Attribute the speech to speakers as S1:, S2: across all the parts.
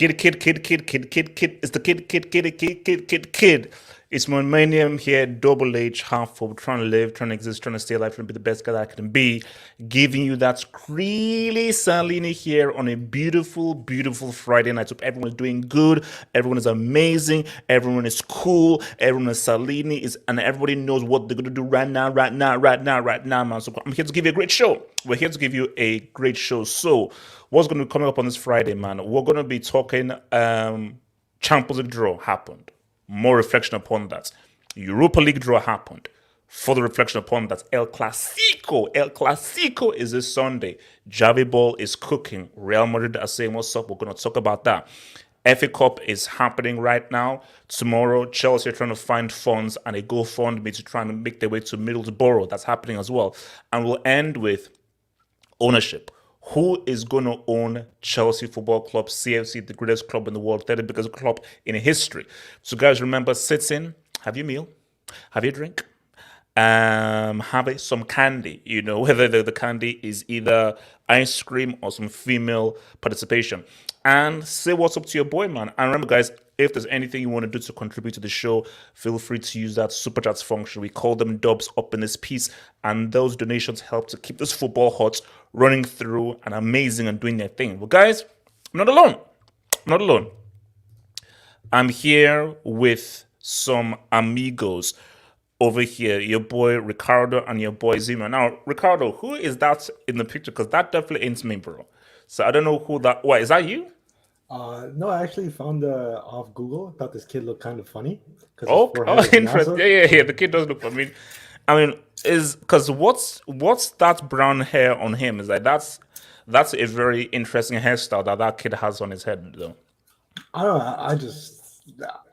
S1: Kid. It's the kid. It's my name here, Double H, half of trying to live, trying to exist, trying to stay alive, trying to be the best guy that I can be. Giving you that really Salini here on a beautiful, beautiful Friday night. Hope everyone is doing good. Everyone is amazing. Everyone is cool. Everyone is Salini, and everybody knows what they're gonna do right now, man. So I'm here to give you a great show. We're here to give you a great show. So, what's going to be coming up on this Friday, man? We're going to be talking Champions League draw happened. More reflection upon that. Europa League draw happened. Further reflection upon that. El Clasico is this Sunday. Javi Ball is cooking. Real Madrid are saying what's up. We're going to talk about that. FA Cup is happening right now. Tomorrow, Chelsea are trying to find funds and a GoFundMe to try and make their way to Middlesbrough. That's happening as well. And we'll end with ownership. Who is going to own Chelsea Football Club, CFC, the greatest club in the world, third biggest club in history? So, guys, remember, sit in, have your meal, have your drink, have some candy. You know, whether the candy is either ice cream or some female participation. And say what's up to your boy, man. And remember, guys, if there's anything you want to do to contribute to the show, feel free to use that super chats function. We call them dubs up in this piece, and those donations help to keep this football hot running through and amazing and doing their thing. Well, guys, I'm not alone. I'm here with some amigos over here. Your boy Ricardo and your boy Zima. Now, Ricardo, who is that in the picture? Because that definitely ain't me, bro. So I don't know who that. What is that? You?
S2: No, I actually found off Google. Thought this kid looked kind of funny.
S1: Oh, interesting. Yeah. The kid does look funny. I mean, is because what's that brown hair on him? Is like that's a very interesting hairstyle that kid has on his head, though.
S2: I don't know.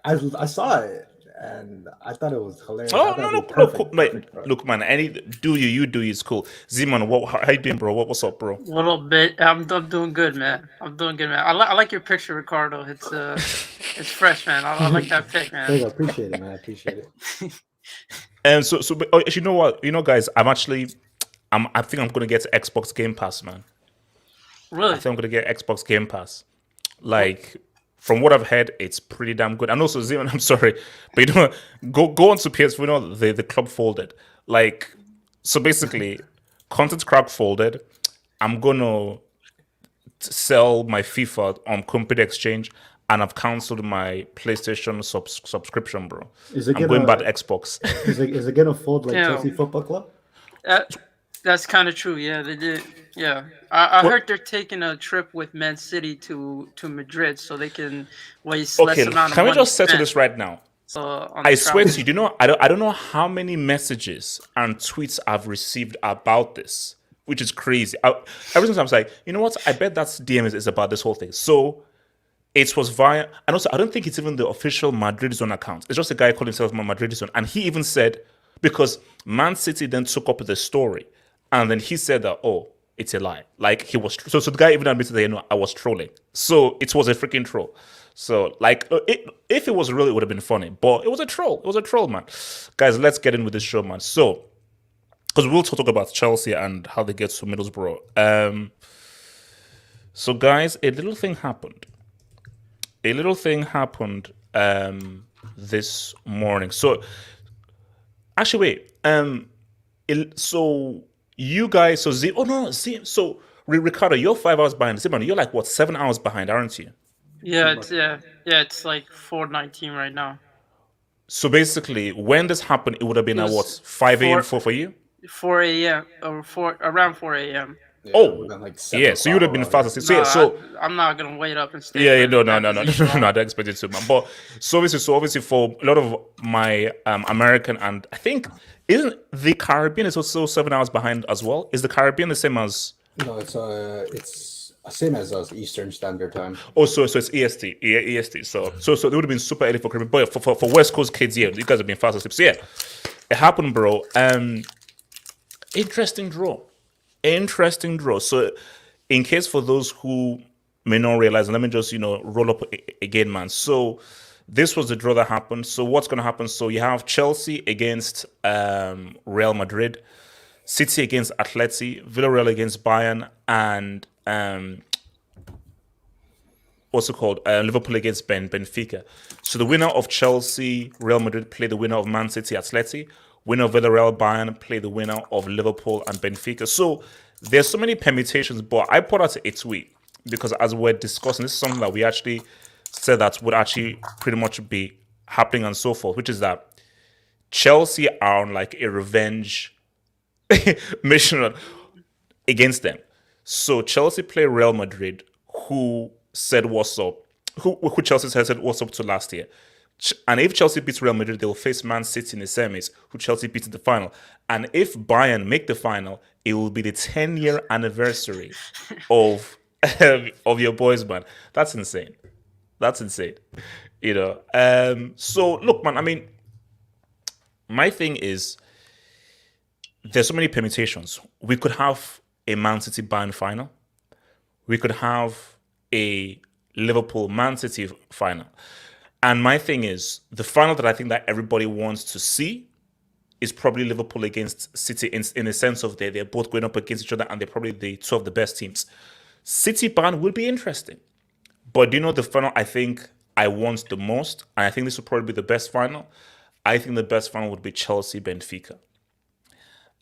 S2: I saw it and I thought it was hilarious.
S1: Oh no, look, man. You do is cool. Zeman, how you doing, bro? What's up, bro?
S3: A little bit. I'm doing good, man. I like your picture, Ricardo. It's fresh, man. I like that pic, man.
S2: I appreciate it, man. I appreciate it.
S1: And so you know what? You know, guys, I think I'm gonna get Xbox Game Pass, man.
S3: Really?
S1: I think I'm gonna get Xbox Game Pass. Like, from what I've heard, it's pretty damn good. And also, Zeman, I'm sorry, but you know, go on to PS4. You know, the club folded. Like, so basically, Content Crowd folded. I'm gonna sell my FIFA on Computer Exchange, and I've cancelled my PlayStation subscription, bro. I'm going back to Xbox.
S2: Is it gonna fold like Chelsea Football Club?
S3: That's kind of true. Yeah, they did. Yeah, I heard they're taking a trip with Man City to Madrid so they can waste less amount of money.
S1: Can we just settle this right now? I swear to you, do you know? I don't know how many messages and tweets I've received about this, which is crazy. Every single time I'm like, you know what? I bet that's DM is about this whole thing. So it was via, and also I don't think it's even the official Madrid Zone account. It's just a guy calling himself Madrid Zone, and he even said, because Man City then took up the story, and then he said that, oh, it's a lie. Like, he was so the guy even admitted that, you know, I was trolling. So it was a freaking troll. So, like, if it was real, it would have been funny. But it was a troll. It was a troll, man. Guys, let's get in with this show, man. So, because we'll talk about Chelsea and how they get to Middlesbrough. So, guys, a little thing happened. This morning. So, actually, wait. So you guys, so Ricardo, you're 5 hours behind. Simon, you're like what, 7 hours behind, aren't you?
S3: Yeah, it's like 4:19 right now.
S1: So basically, when this happened, it would have been at what, 5 a.m. for you?
S3: 4 a.m. or around 4 a.m.
S1: Yeah, so you would have been fast asleep. So
S3: I'm not gonna wait up and stay.
S1: Yeah, no, I don't expect it to, man. But so obviously for a lot of my American, and I think isn't the Caribbean is also 7 hours behind as well? Is the Caribbean the same as?
S2: No, it's same as us, Eastern Standard Time.
S1: Oh, so it's EST. Yeah, EST. So it would have been super early for Caribbean, but for West Coast kids, yeah, you guys have been fast asleep. So yeah, it happened, bro. Interesting draw. So, in case for those who may not realize, let me just roll up again, man. So, this was the draw that happened. So, what's going to happen? So, you have Chelsea against Real Madrid, City against Atleti, Villarreal against Bayern, and what's it called? Liverpool against Benfica. So the winner of Chelsea, Real Madrid play the winner of Man City, Atleti. Winner of Villarreal, Bayern play the winner of Liverpool and Benfica. So there's so many permutations, but I put out a tweet because as we're discussing, this is something that we actually said that would actually pretty much be happening and so forth, which is that Chelsea are on like a revenge mission against them. So Chelsea play Real Madrid, who said what's up, who Chelsea has said what's up to last year. And if Chelsea beats Real Madrid, they'll face Man City in the semis, who Chelsea beats in the final. And if Bayern make the final, it will be the 10-year anniversary of of your boys, man. That's insane. That's insane. So look, man, I mean, my thing is there's so many permutations. We could have a Man City Bayern final. We could have a Liverpool Man City final. And my thing is, the final that I think that everybody wants to see is probably Liverpool against City in the sense of they're both going up against each other and they're probably the two of the best teams. City Bayern will be interesting. But do you know the final I think I want the most? And I think this will probably be the best final. I think the best final would be Chelsea Benfica.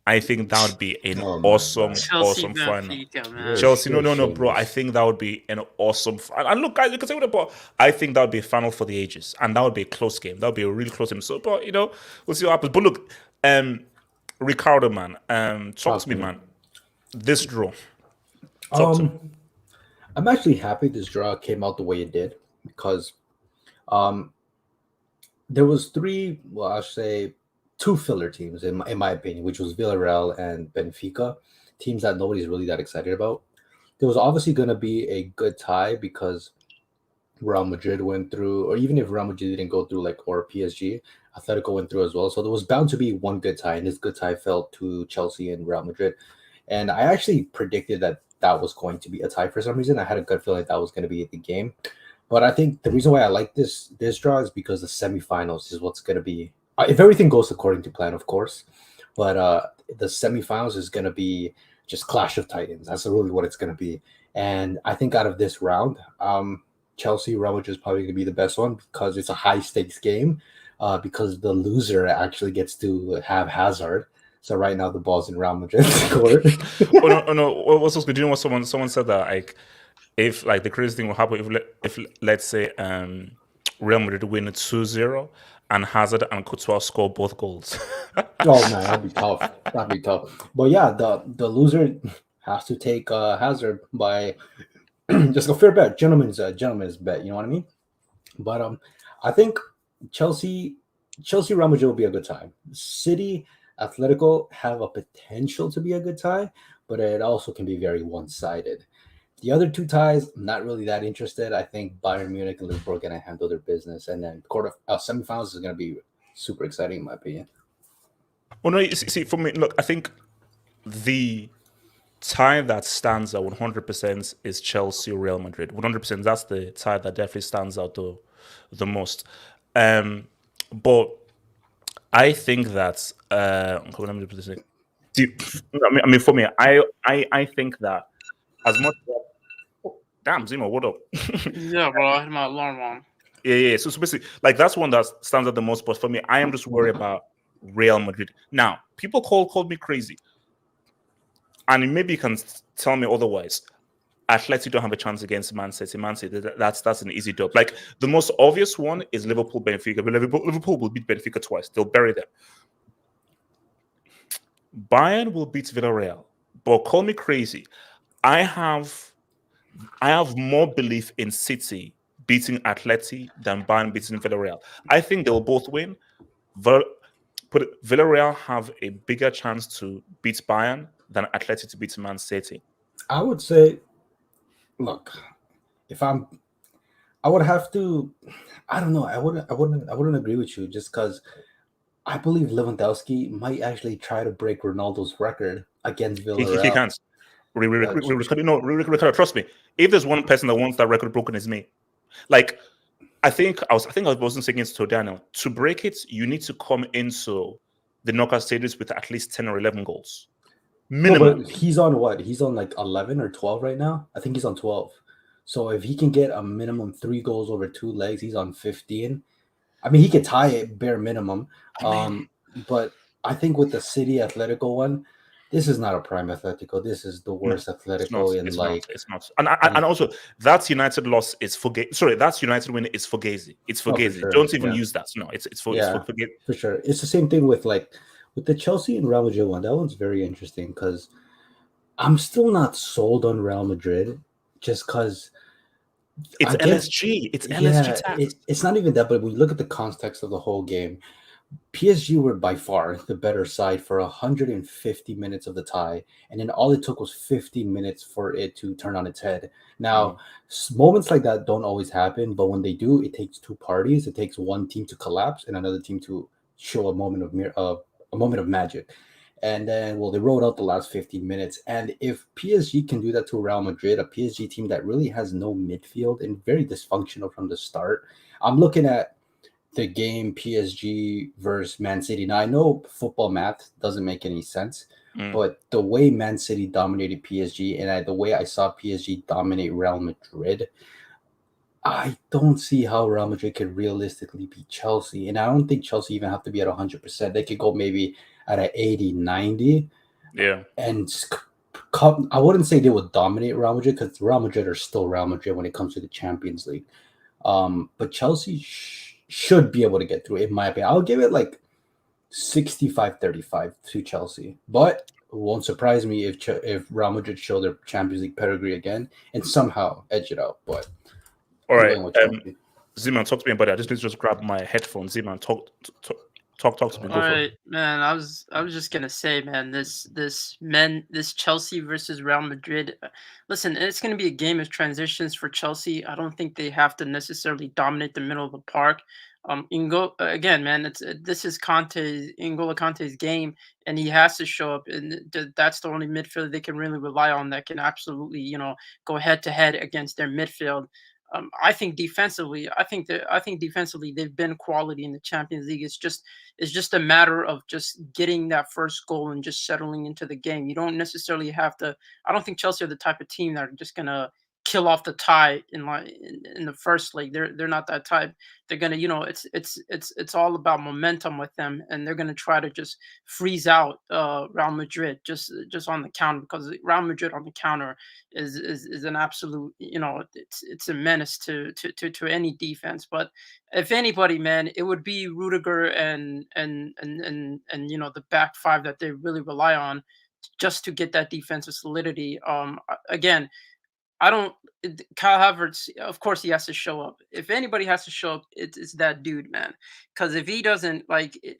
S1: I think that would be an awesome final.
S3: Man.
S1: Chelsea, no, bro. I think that would be an awesome. And look, guys, you can say what about. I think that would be a final for the ages, and that would be a close game. That would be a really close game. So, but we'll see what happens. But look, Ricardo, man, talk to me, man. This draw. Talk to me.
S2: I'm actually happy this draw came out the way it did because, there was two filler teams in my opinion, which was Villarreal and Benfica, teams that nobody's really that excited about. There was obviously going to be a good tie because Real Madrid went through, or even if Real Madrid didn't go through, or PSG, Atletico went through as well. So there was bound to be one good tie, and this good tie fell to Chelsea and Real Madrid. And I actually predicted that was going to be a tie for some reason. I had a good feeling that was going to be the game. But I think the reason why I like this draw is because the semifinals is what's going to be, if everything goes according to plan, of course, but the semifinals is going to be just clash of titans. That's really what it's going to be. And I think out of this round, Chelsea Real Madrid is probably going to be the best one because it's a high stakes game. Because the loser actually gets to have Hazard. So right now the ball's in Real Madrid's court.
S1: Oh no! What's so good? Do you know what someone said that if the crazy thing will happen if let's say Real Madrid win 2-0 and Hazard and Courtois score both goals.
S2: Oh man, that'd be tough. That'd be tough. But yeah, the loser has to take Hazard by just a fair bet, gentleman's bet. You know what I mean? But I think Chelsea Real Madrid will be a good tie. City Atletico have a potential to be a good tie, but it also can be very one-sided. The other two ties, I'm not really that interested. I think Bayern Munich and Liverpool are going to handle their business, and then semifinals is going to be super exciting in my opinion.
S1: Well, no, see, for me, look, I think the tie that stands out 100% is Chelsea Real Madrid. 100%, that's the tie that definitely stands out the most. But I think that let me put this in. See, I mean, for me, I think that as much. Damn, Zemo, what up?
S3: Yeah, bro, I had my alarm on.
S1: Yeah. So basically, that's one that stands out the most. But for me, I am just worried about Real Madrid. Now, people called me crazy, and maybe you can tell me otherwise. Atleti don't have a chance against Man City. That's an easy dub. The most obvious one is Liverpool Benfica. But Liverpool will beat Benfica twice. They'll bury them. Bayern will beat Villarreal. But call me crazy. I have more belief in City beating Atleti than Bayern beating Villarreal. I think they'll both win. Villarreal have a bigger chance to beat Bayern than Atleti to beat Man City.
S2: I would say, look, I would have to. I don't know. I wouldn't agree with you just because I believe Lewandowski might actually try to break Ronaldo's record against Villarreal.
S1: He can't. Ricardo, trust me. If there's one person that wants that record broken, it's me. I think I was saying it to Daniel. To break it, you need to come into the knockout stages with at least 10 or 11 goals. Minimum.
S2: No, but he's on what? He's on 11 or 12 right now. I think he's on 12. So if he can get a minimum 3 goals over 2 legs, he's on 15. I mean, he could tie it bare minimum.
S1: I mean,
S2: But I think with the City Atletico one, this is not a prime Atletico. This is the
S1: no,
S2: worst
S1: it's not.
S2: Atletico in
S1: It's not.
S2: like
S1: It's not. And also that's United loss is for sorry, that's United win is for Gazy. It's for
S2: oh for
S1: Gazy.
S2: sure.
S1: Don't even
S2: Yeah.
S1: use that. No, it's for
S2: Yeah,
S1: Gazy.
S2: for sure. It's the same thing with like with the Chelsea and Real Madrid one. That one's very interesting because I'm still not sold on Real Madrid just because
S1: It's
S2: I guess
S1: LSG. It's LSG
S2: yeah,
S1: tax.
S2: it's not even that, but when you look at the context of the whole game, PSG were by far the better side for 150 minutes of the tie, and then all it took was 15 minutes for it to turn on its head. Now, moments like that don't always happen, but when they do, it takes two parties. It takes one team to collapse and another team to show a moment of magic. And then, well, they rolled out the last 15 minutes. And if PSG can do that to Real Madrid, a PSG team that really has no midfield and very dysfunctional from the start, I'm looking at the game PSG versus Man City. Now I know football math doesn't make any sense,
S1: Mm.
S2: but the way Man City dominated PSG and the way I saw PSG dominate Real Madrid, I don't see how Real Madrid could realistically beat Chelsea. And I don't think Chelsea even have to be at 100%. They could go maybe at an 80, 90.
S1: Yeah.
S2: And I wouldn't say they would dominate Real Madrid because Real Madrid are still Real Madrid when it comes to the Champions League. But Chelsea should be able to get through, in my opinion. I'll give it like 65-35 to Chelsea. But it won't surprise me if Real Madrid show their Champions League pedigree again and somehow edge it out. But
S1: All
S2: I'm
S1: right.
S2: going with Chelsea.
S1: Zeman, talk to me about it. I just need to just grab my headphones. Zeman, talk to me.
S3: All
S1: Go for it.
S3: right, man. I was just gonna say, man, this Chelsea versus Real Madrid. Listen, it's gonna be a game of transitions for Chelsea. I don't think they have to necessarily dominate the middle of the park. Ingo again, man. This is N'Golo Conte's game, and he has to show up. And that's the only midfielder they can really rely on that can absolutely, go head to head against their midfield. I think defensively they've been quality in the Champions League. It's just a matter of just getting that first goal and just settling into the game. You don't necessarily have to. I don't think Chelsea are the type of team that are just gonna kill off the tie in the first leg. They're not that type. They're gonna, it's all about momentum with them, and they're gonna try to just freeze out Real Madrid just on the counter, because Real Madrid on the counter is an absolute, it's a menace to any defense. But if anybody, man, it would be Rudiger and the back five that they really rely on just to get that defensive solidity. Again, I don't. Kyle Havertz, of course, he has to show up. If anybody has to show up, it's that dude, man. Because if he doesn't,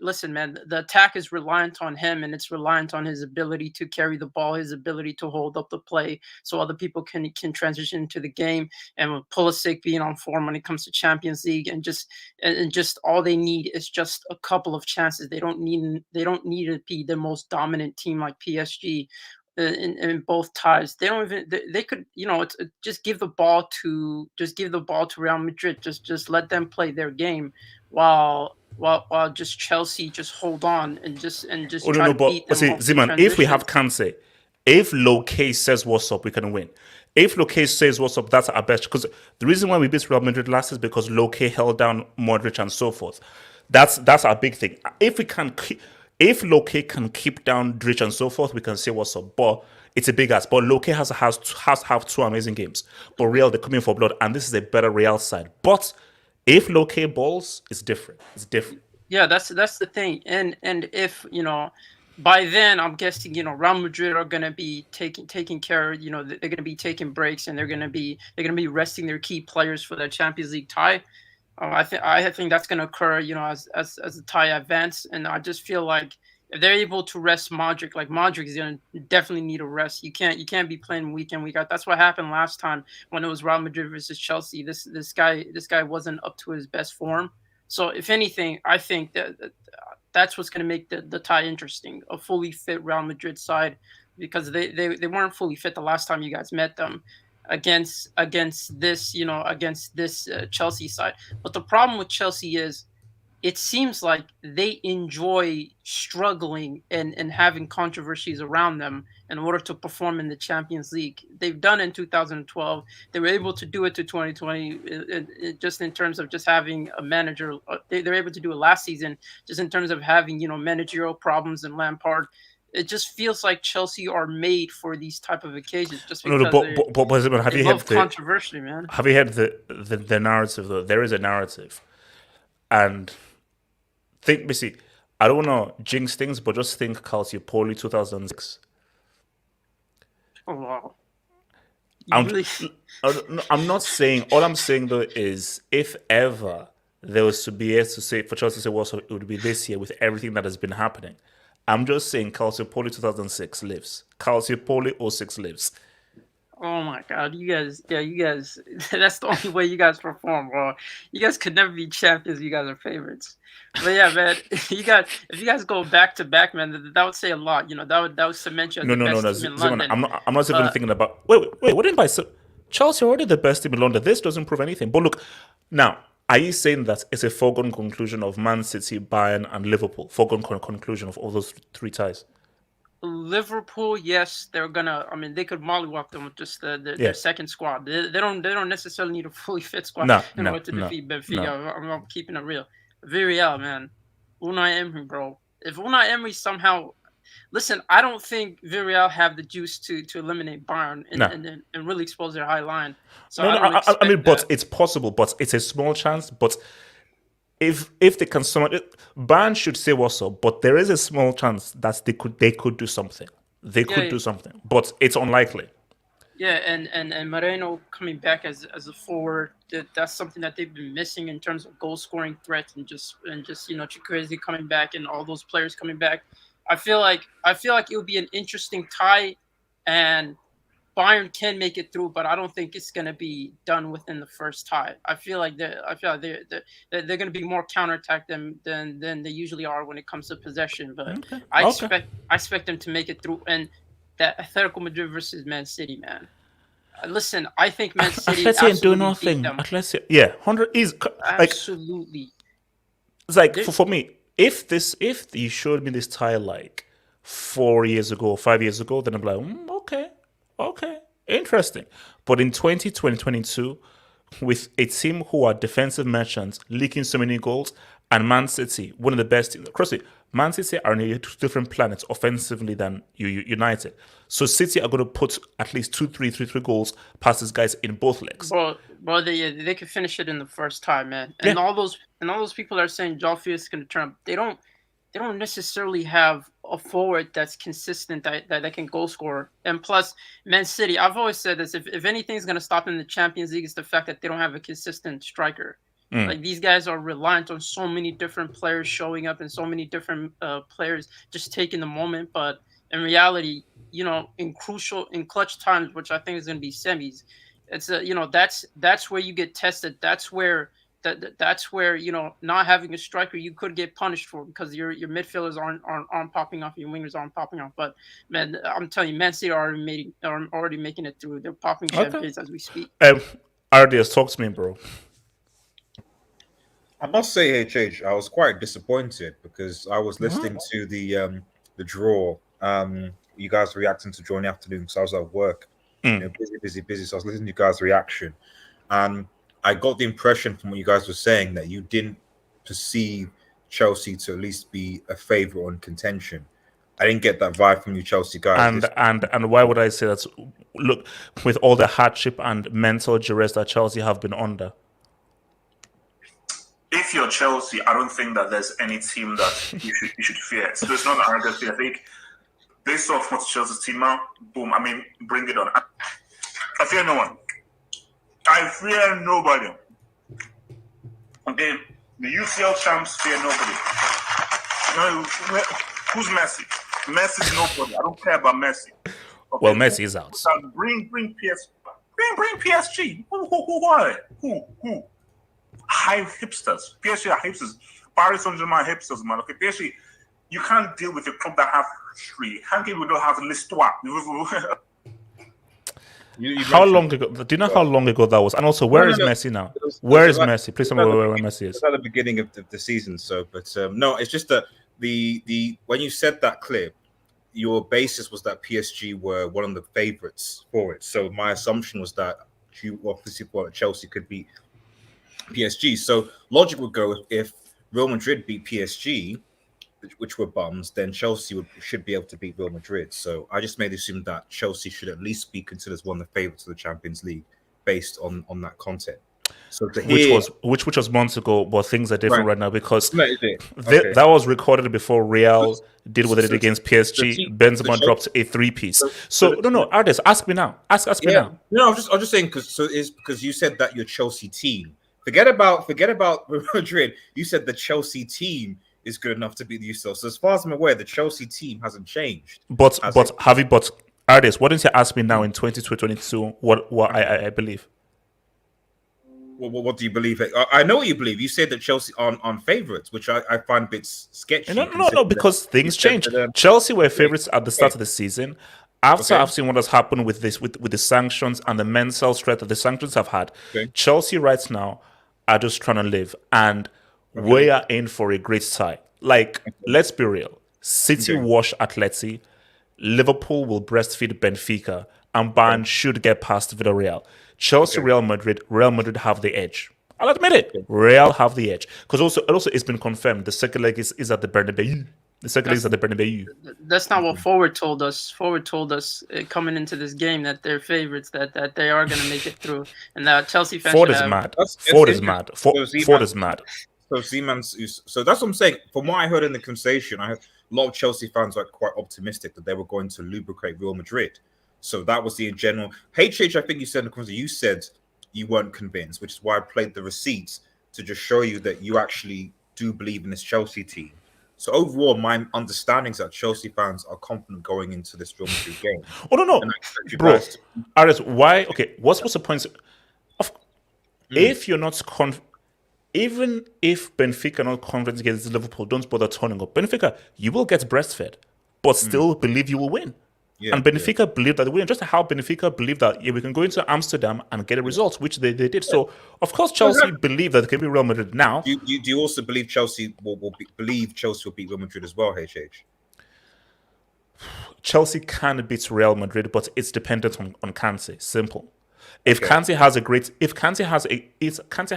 S3: listen, man, the attack is reliant on him, and it's reliant on his ability to carry the ball, his ability to hold up the play, so other people can transition into the game. And with Pulisic being on form when it comes to Champions League, and just all they need is just a couple of chances. They don't need to be the most dominant team like PSG in both ties. They don't even they could, just give the ball to Real Madrid. Just let them play their game while just Chelsea just hold on and just
S1: Oh no,
S3: try
S1: no,
S3: to beat
S1: but
S3: them
S1: see,
S3: off the
S1: Zeman, if we
S3: transition.
S1: have Kanse, if Loke says what's up, we can win. If Loke says what's up, that's our best. Because the reason why we beat Real Madrid last is because Loke held down Modric and so forth. That's our big thing. If Loke can keep down Dric and so forth, we can say what's up. But it's a big ass. But Loke has to have two amazing games. But Real, they're coming for blood, and this is a better Real side. But if Loke balls, it's different. It's different.
S3: Yeah, that's the thing. And if, by then I'm guessing, Real Madrid are gonna be taking care, they're gonna be taking breaks, and they're gonna be resting their key players for the Champions League tie. I think that's gonna occur, as the tie advance. And I just feel like if they're able to rest Modric, like Modric is gonna definitely need a rest. You can't be playing week in, week out. That's what happened last time when it was Real Madrid versus Chelsea. This guy wasn't up to his best form. So if anything, I think that's what's going to make the tie interesting. A fully fit Real Madrid side, because they weren't fully fit the last time you guys met them against this Chelsea side. But the problem with Chelsea is it seems like they enjoy struggling and having controversies around them in order to perform in the Champions League. They've done it in 2012. They were able to do it to 2020, just in terms of just having a manager. They're able to do it last season, just in terms of having managerial problems and Lampard. It just feels like Chelsea are made for these type of occasions, just
S1: No, no,
S3: because
S1: but have
S3: they
S1: you heard
S3: love controversy, man.
S1: have you heard the narrative though? There is a narrative, and think, basically, I don't want to jinx things, but just think Calciopoli 2006.
S3: Oh wow, you
S1: I'm,
S3: really.
S1: I'm not saying, all I'm saying though is if ever there was to be to say, for Chelsea to say, well, so it would be this year with everything that has been happening. I'm just saying Calciopoli 2006 lives. Calciopoli '06 lives.
S3: Oh my God, you guys, yeah, you guys, that's the only way you guys perform, bro. You guys could never be champions. You guys are favorites. But yeah, man, if you guys go back to back, man, that would say a lot. That would cement you as
S1: No,
S3: the
S1: no, no,
S3: best
S1: no.
S3: team in
S1: Zeman,
S3: London.
S1: I'm not even
S3: But
S1: thinking about. Wait. What do you mean by Chelsea are already the best team in London? This doesn't prove anything. But look, now, are you saying that it's a foregone conclusion of Man City, Bayern, and Liverpool? Foregone conclusion of all those three ties?
S3: Liverpool, yes, they're gonna. I mean, they could mollywalk them with just their
S1: Yeah.
S3: second squad. They don't necessarily need a fully fit squad
S1: No,
S3: in
S1: no,
S3: order to
S1: no,
S3: defeat Benfica.
S1: no.
S3: I'm keeping it real. Villarreal, man, Unai Emery, bro. If Unai Emery somehow, listen, I don't think Villarreal have the juice to eliminate Bayern and,
S1: No.
S3: and and really expose their high line. So
S1: No,
S3: I
S1: no.
S3: don't
S1: I mean,
S3: expect
S1: but
S3: that.
S1: it's possible, but it's a small chance. But if they can summon it, Bayern should say what's up. But there is a small chance that they could do something. They could
S3: Yeah,
S1: do something, but it's unlikely.
S3: yeah, and Moreno coming back as a forward, that's something that they've been missing in terms of goal scoring threats and just Chukwueze coming back and all those players coming back. I feel like it would be an interesting tie, and Bayern can make it through, but I don't think it's gonna be done within the first tie. I feel like they're gonna be more counterattack than they usually are when it comes to possession. But
S1: Okay.
S3: I
S1: Okay.
S3: expect I expect them to make it through. And that Atletico Madrid versus Man City, man. Listen, I think Man City
S1: Atleti ain't doing
S3: absolutely beat
S1: nothing.
S3: them.
S1: Atleti, yeah, 100 is like
S3: Absolutely.
S1: it's like
S3: They,
S1: for me. If you showed me this tie like 4 years ago, 5 years ago, then I'm like, okay, interesting. But in 2022, with a team who are defensive merchants, leaking so many goals, and Man City, one of the best teams. Across it, Man City are on a different planet offensively than United. So City are going to put at least three goals past these guys in both legs.
S3: bro, they could finish it in the first time, man.
S1: Yeah.
S3: And all those people that are saying Joffrey is going to turn up. They don't necessarily have a forward that's consistent that can goal score. And plus, Man City, I've always said this: if anything's going to stop them in the Champions League, it's the fact that they don't have a consistent striker. Like these guys are reliant on so many different players showing up and so many different players just taking the moment. But in reality, in clutch times, which I think is going to be semis, that's where you get tested. That's where not having a striker you could get punished for because your midfielders aren't popping off, your wingers aren't popping off. But man, I'm telling you, Man City are already making it through. They're popping
S1: Okay.
S3: champagnes as we speak.
S1: RDS, talk to me, bro.
S4: I must say, HH, I was quite disappointed because I was listening to the draw. You guys reacting to draw in the afternoon because I was at work. Busy. So I was listening to you guys' reaction, and I got the impression from what you guys were saying that you didn't perceive Chelsea to at least be a favourite on contention. I didn't get that vibe from you, Chelsea guys.
S1: And why would I say that? Look, with all the hardship and mental duress that Chelsea have been under.
S5: If you're Chelsea, I don't think that there's any team that you should fear. So it's not an arrogant fear. I think based off what Chelsea's team now, boom. I mean, bring it on. I fear no one. I fear nobody. Okay, the UCL champs fear nobody. No, who's Messi? Messi's nobody. I don't care about Messi. Okay,
S1: Well, Messi is out.
S5: Bring PSG. Bring PSG. Who are they? Who? Hive hipsters. PSG are hipsters. Paris Saint-Germain hipsters, man. Okay, PSG, you can't deal with a club that have history. You can't deal with don't have l'histoire.
S1: How long ago? Do you know how long ago that was? And also, where is Messi now? Where is Messi? Please tell me where Messi is.
S4: At the beginning of the season, but no, it's just that the when you said that clip, your basis was that PSG were one of the favorites for it. So my assumption was that you obviously thought Chelsea could beat PSG. So logic would go if Real Madrid beat PSG, which were bums, then Chelsea should be able to beat Real Madrid. So I just made the assumption that Chelsea should at least be considered as one of the favorites of the Champions League based on that content. So
S1: which was months ago, but things are different right now because
S4: Okay.
S1: that was recorded before Real did what they did against PSG. Benzema dropped a 3-piece. So artists, ask me now. Ask me now.
S4: No, I was just saying because you said that your Chelsea team. Forget about Real Madrid. You said the Chelsea team is good enough to beat the UCL. So as far as I'm aware, the Chelsea team hasn't changed.
S1: But artists, why don't you ask me now in 2022 what I believe?
S4: What do you believe? I know what you believe. You said that Chelsea on favourites, which I find a bit sketchy.
S1: No, because things change. Chelsea were favourites at the start of the season. After I've seen what has happened with the sanctions and the mental stress that the sanctions have had, Chelsea right now are just trying to live, and we are in for a great tie. Let's be real. City wash Atleti, Liverpool will breastfeed Benfica, and Bayern should get past Villarreal. Chelsea, Real Madrid have the edge. I'll admit it. Real have the edge. Because also it's been confirmed the second leg is at the Bernabeu. The second leg is at the Bernabeu.
S3: That's not what Forward told us. Forward told us coming into this game that they're favorites, that they are going to make it through. And that Chelsea fans
S1: Ford is mad. Ford is mad. Ford is mad.
S4: So so that's what I'm saying. From what I heard in the conversation, I heard a lot of Chelsea fans were quite optimistic that they were going to lubricate Real Madrid. So that was the general. HH, I think you said in the conversation, you said you weren't convinced, which is why I played the receipts to just show you that you actually do believe in this Chelsea team. So overall, my understanding is that Chelsea fans are confident going into this Real Madrid game.
S1: Oh no, bro. Aris, why? Okay, what's the point? If you're not even if Benfica are not confident against Liverpool, don't bother turning up. Benfica, you will get breastfed, but still believe you will win. And Benfica believed that they win. Just how Benfica believed that we can go into Amsterdam and get a result, which they did. So, of course, Chelsea believe that they can beat Real Madrid now.
S4: Do you also believe Chelsea will beat Real Madrid as well, HH?
S1: Chelsea can beat Real Madrid, but it's dependent on Kante. Simple. If Kante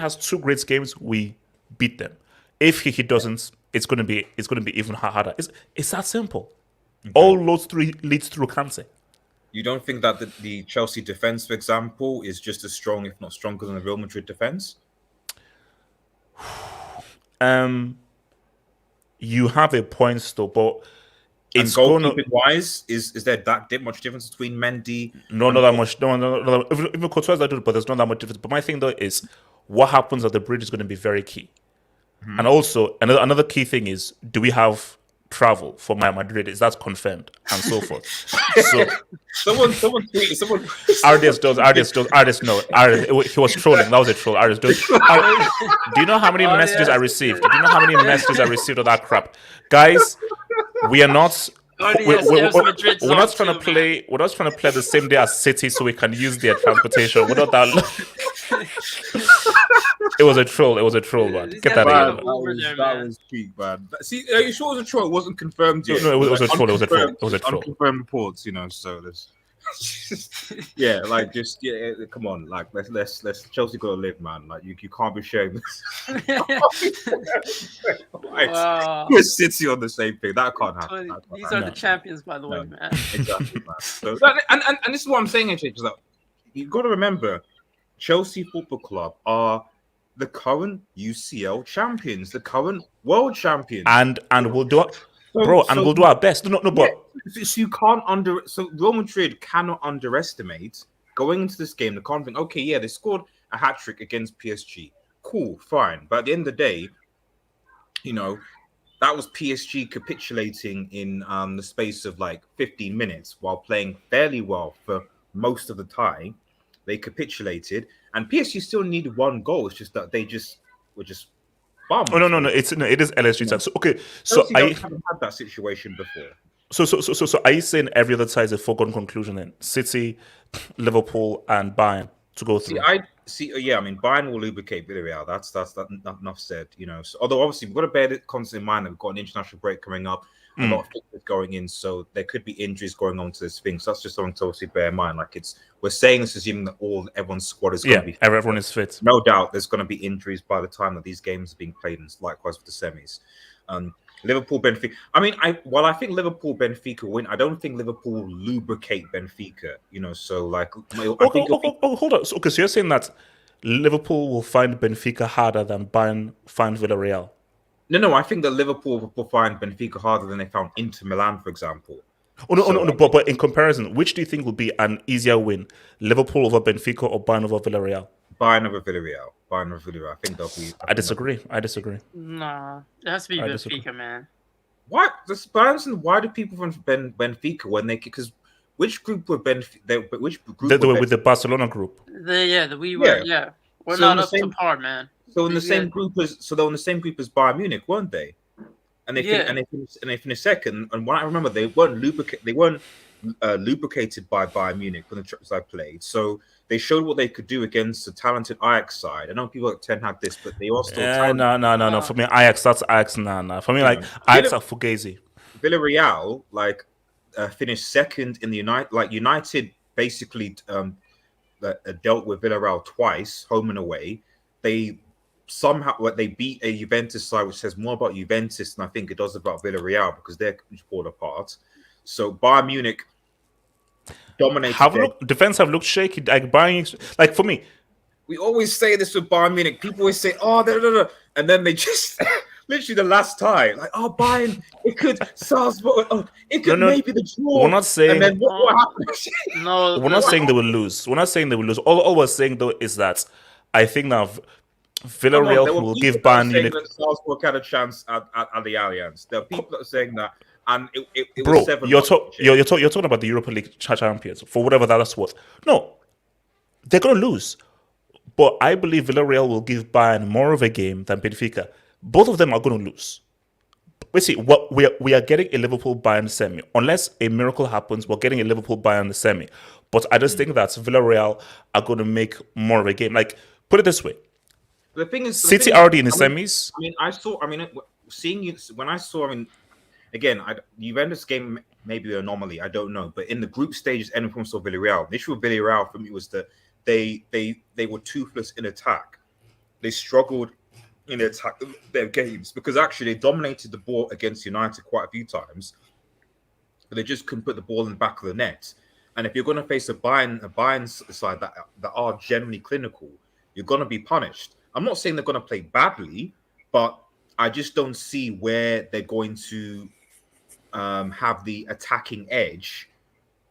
S1: has 2 great games, we beat them. If he doesn't, it's going to be even harder. It's that simple. All roads leads through Kante.
S4: You don't think that the Chelsea defense, for example, is just as strong, if not stronger, than the Real Madrid defense?
S1: You have a point still, but
S4: it's goalkeeping wise, is there that much difference between Mendy?
S1: No, not that much. No. Even Courtois is that good, but there's not that much difference. But my thing though is what happens at the bridge is going to be very key. And also another key thing is, do we have travel for Madrid? Is that confirmed and so forth? So
S4: someone tweeted.
S1: Artist no. He was trolling. That was a troll. Artist do you know how many messages I received? Do you know how many messages I received of that crap? Guys, we are not. We're not trying to play. We're not trying to play the same day as City, so we can use their transportation. We're not that. It was a troll, man. Get that out of
S4: here. That was cheap, man. See, are you sure it was a troll? It wasn't confirmed yet.
S1: No, it was a troll. It was a troll.
S4: Unconfirmed reports, so there's. Come on, let's Chelsea gotta live, man. You can't be sharing this.
S3: Wow.
S4: We're City on the same thing. That can't happen.
S3: These are the champions, by the way, man.
S4: Exactly, man. So, and this is what I'm saying, HH, is that you've got to remember, Chelsea Football Club are the current UCL champions, the current world champions, and we'll do it.
S1: We'll do our best. But
S4: so you can't So Real Madrid cannot underestimate going into this game. They can't think, okay, they scored a hat trick against PSG. Cool, fine. But at the end of the day, that was PSG capitulating in the space of 15 minutes while playing fairly well for most of the time. They capitulated, and PSG still needed 1 goal. It's just that they were just.
S1: Oh no! It is LSG time. So
S4: I haven't had that situation before.
S1: So are you saying every other tie is a foregone conclusion then? City, Liverpool, and Bayern to go through.
S4: Yeah, I mean, Bayern will lubricate Villarreal. That's enough said. So, although obviously we've got to bear it constantly in mind that we've got an international break coming up, a lot of fixtures going in, so there could be injuries going on to this thing. So that's just something to obviously bear in mind. Like we're saying this assuming that everyone's squad is going to be fit.
S1: Everyone is fit.
S4: No doubt, there's going to be injuries by the time that these games are being played, and likewise with the semis. Liverpool, Benfica. I mean, I think Liverpool, Benfica win. I don't think Liverpool will lubricate Benfica. So like,
S1: hold on. So you're saying that Liverpool will find Benfica harder than Bayern find Villarreal?
S4: No. I think that Liverpool will find Benfica harder than they found Inter Milan, for example.
S1: No. But in comparison, which do you think will be an easier win? Liverpool over Benfica or Bayern over Villarreal?
S4: Bayern over Villarreal. I think they'll be.
S1: I disagree.
S3: Nah, it has to be Benfica, man.
S4: What? Why do people from Benfica when they? Because which group were Benfica? Which group?
S1: They were with the Barcelona group.
S3: We're not up to par, man.
S4: So in the same group as they were in the same group as Bayern Munich, weren't they? And they finished second. And what I remember, they weren't lubricated by Bayern Munich when the side played. So they showed what they could do against the talented Ajax side. I know people like Ten had this, but they are still talented.
S1: No. For me, Ajax, that's Ajax. No. For me, like Ajax are Fugazi.
S4: Villarreal, finished second in the United basically dealt with Villarreal twice, home and away. They beat a Juventus side, which says more about Juventus than I think it does about Villarreal because they're pulled apart. So Bayern Munich dominated.
S1: Defense have looked shaky. Like for me,
S4: we always say this with Bayern Munich. People always say, "Oh, and then they just literally the last tie, like, "Oh, Bayern, it could Salzburg, it could maybe the draw."
S1: We're not saying.
S4: And then what happened?
S1: We're not saying they will lose. All we're saying though is that I think that Villarreal will give Bayern Munich.
S4: Salzburg had a chance at the Allianz. There are people that are saying that. And it
S1: Bro,
S4: was 7.
S1: You're talking about the Europa League champions for whatever that's worth. No, they're going to lose. But I believe Villarreal will give Bayern more of a game than Benfica. Both of them are going to lose. We see what we are getting a Liverpool Bayern semi. Unless a miracle happens, we're getting a Liverpool Bayern semi. But I just think that Villarreal are going to make more of a game. Like, put it this way:
S4: the thing is,
S1: City already in the semis.
S4: Again, Juventus game may be an anomaly. I don't know, but in the group stages, anyone saw Villarreal. The issue with Villarreal for me was that they were toothless in attack. They struggled in their games because actually they dominated the ball against United quite a few times, but they just couldn't put the ball in the back of the net. And if you're going to face a Bayern side that are generally clinical, you're going to be punished. I'm not saying they're going to play badly, but I just don't see where they're going to have the attacking edge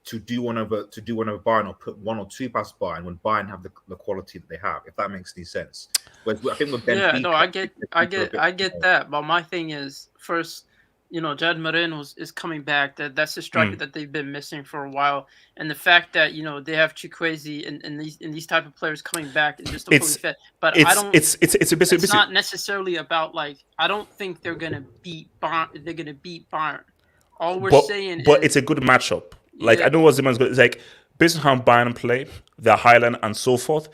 S4: to do one over Bayern or put one or two past Bayern when Bayern have the quality that they have. If that makes any sense. Whereas I think with Benfica,
S3: I get that. But my thing is, first, Jad Moreno is coming back. That's a striker that they've been missing for a while, and the fact that they have Chukwueze and these type of players coming back and just fully fit. But it's not necessarily about I don't think they're gonna beat Bayern. They're gonna beat Bayern. All we're saying,
S1: but it's a good matchup. Like I know what Ziman's going. It's like based on how Bayern play, their Highland and so forth,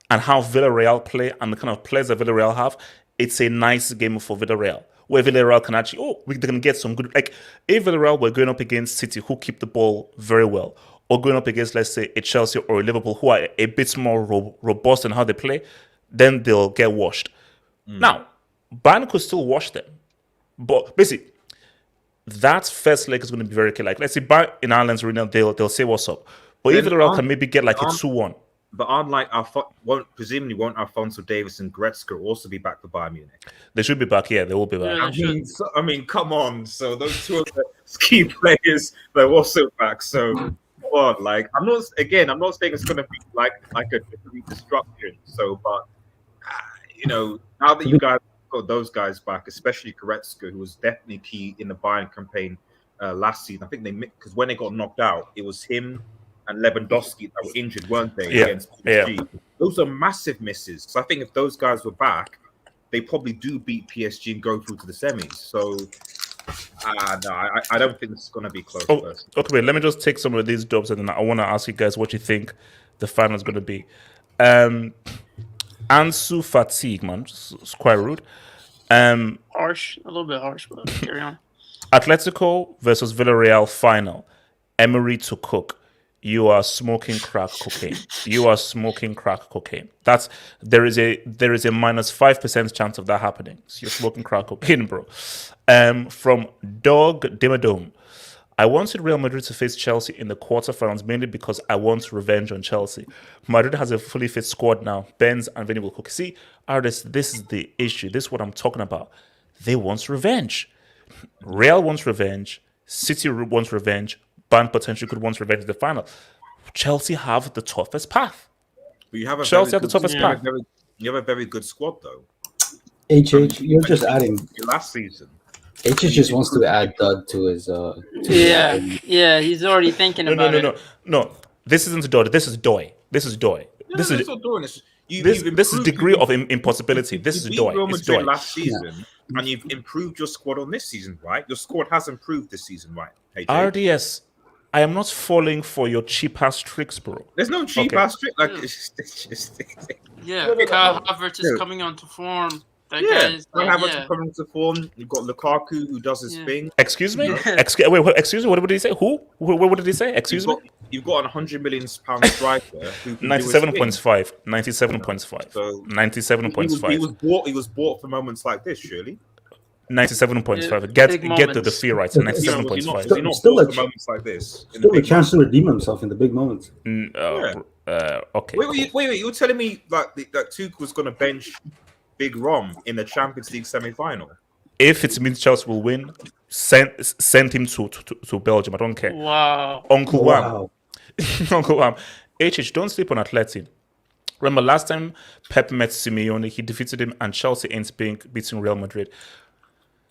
S1: and how Villarreal play and the kind of players that Villarreal have, it's a nice game for Villarreal. Where Villarreal can actually, they're going to get some good, like, if Villarreal were going up against City, who keep the ball very well, or going up against, let's say, a Chelsea or a Liverpool, who are a bit more robust in how they play, then they'll get washed. Now, Bayern could still wash them. But basically, that first leg is going to be very key. Like, let's say, Bayern in Ireland's arena, they'll say what's up. But if Villarreal can maybe get like a 2-1.
S4: But presumably won't Alphonso Davies and Goretzka also be back for Bayern Munich?
S1: They should be back. Yeah, they will be back.
S4: I mean, come on. So those two of the key players, they're also back. So come on, I'm not saying it's going to be like a destruction. So, but now that you guys got those guys back, especially Goretzka, who was definitely key in the Bayern campaign last season. I think because when they got knocked out, it was him and Lewandowski that were injured, weren't they? Against PSG. Yeah. Those are massive misses. So I think if those guys were back, they probably do beat PSG and go through to the semis. So No, I don't think it's going to be close.
S1: Oh, okay, wait. Let me just take some of these dubs, and then I want to ask you guys what you think the final is going to be. Ansu fatigue, man. It's quite rude.
S3: Harsh, a little bit harsh, but carry on.
S1: Atletico versus Villarreal final. Emery to Cook. You are smoking crack cocaine. You are smoking crack cocaine. There is a minus 5% chance of that happening. So you're smoking crack cocaine, bro. From Dog Dimadome. I wanted Real Madrid to face Chelsea in the quarterfinals mainly because I want revenge on Chelsea. Madrid has a fully fit squad now. Benz and Vinny will cook. See, artists, this is the issue. This is what I'm talking about. They want revenge. Real wants revenge. City wants revenge. Bayern potentially could want revenge in the final. Chelsea have the toughest path.
S4: But you have a
S1: Chelsea have the toughest path.
S4: You have a very good squad, though.
S2: You're just adding.
S4: Last season.
S2: Just wants to add Dud to his.
S3: Yeah, he's already thinking about it.
S1: No. This isn't Dud. This is Doy. This is degree of impossibility. This is Doy. It's Doy.
S4: Last season, and you've improved your squad on this season, right? Your squad has improved this season, right?
S1: RDS, I am not falling for your cheap ass tricks, bro.
S4: There's no cheap ass trick. Like, it's just.
S3: Kyle Havertz is coming onto form. Kyle
S4: Havertz coming to form. You've got Lukaku who does his thing.
S1: Excuse me. Excuse me. What did he say? Who? What did he say? Excuse me.
S4: You've got a £100 million striker who
S1: 97.5. 97.5.
S4: So
S1: 97.5.
S4: He was bought for moments like this, surely.
S1: 97.5. Get the fee right. 97.5.
S2: Still a
S4: moments like this.
S2: Still a chance to redeem himself in the big moments.
S1: Okay.
S4: Wait. You were telling me that Tuchel was going to bench Big Rom in the Champions League semi-final?
S1: If it means Chelsea will win, send him to Belgium. I don't care.
S3: Wow.
S1: Uncle Wham. Uncle Wham. Don't sleep on Atleti. Remember last time Pep met Simeone, he defeated him, and Chelsea ends beating Real Madrid.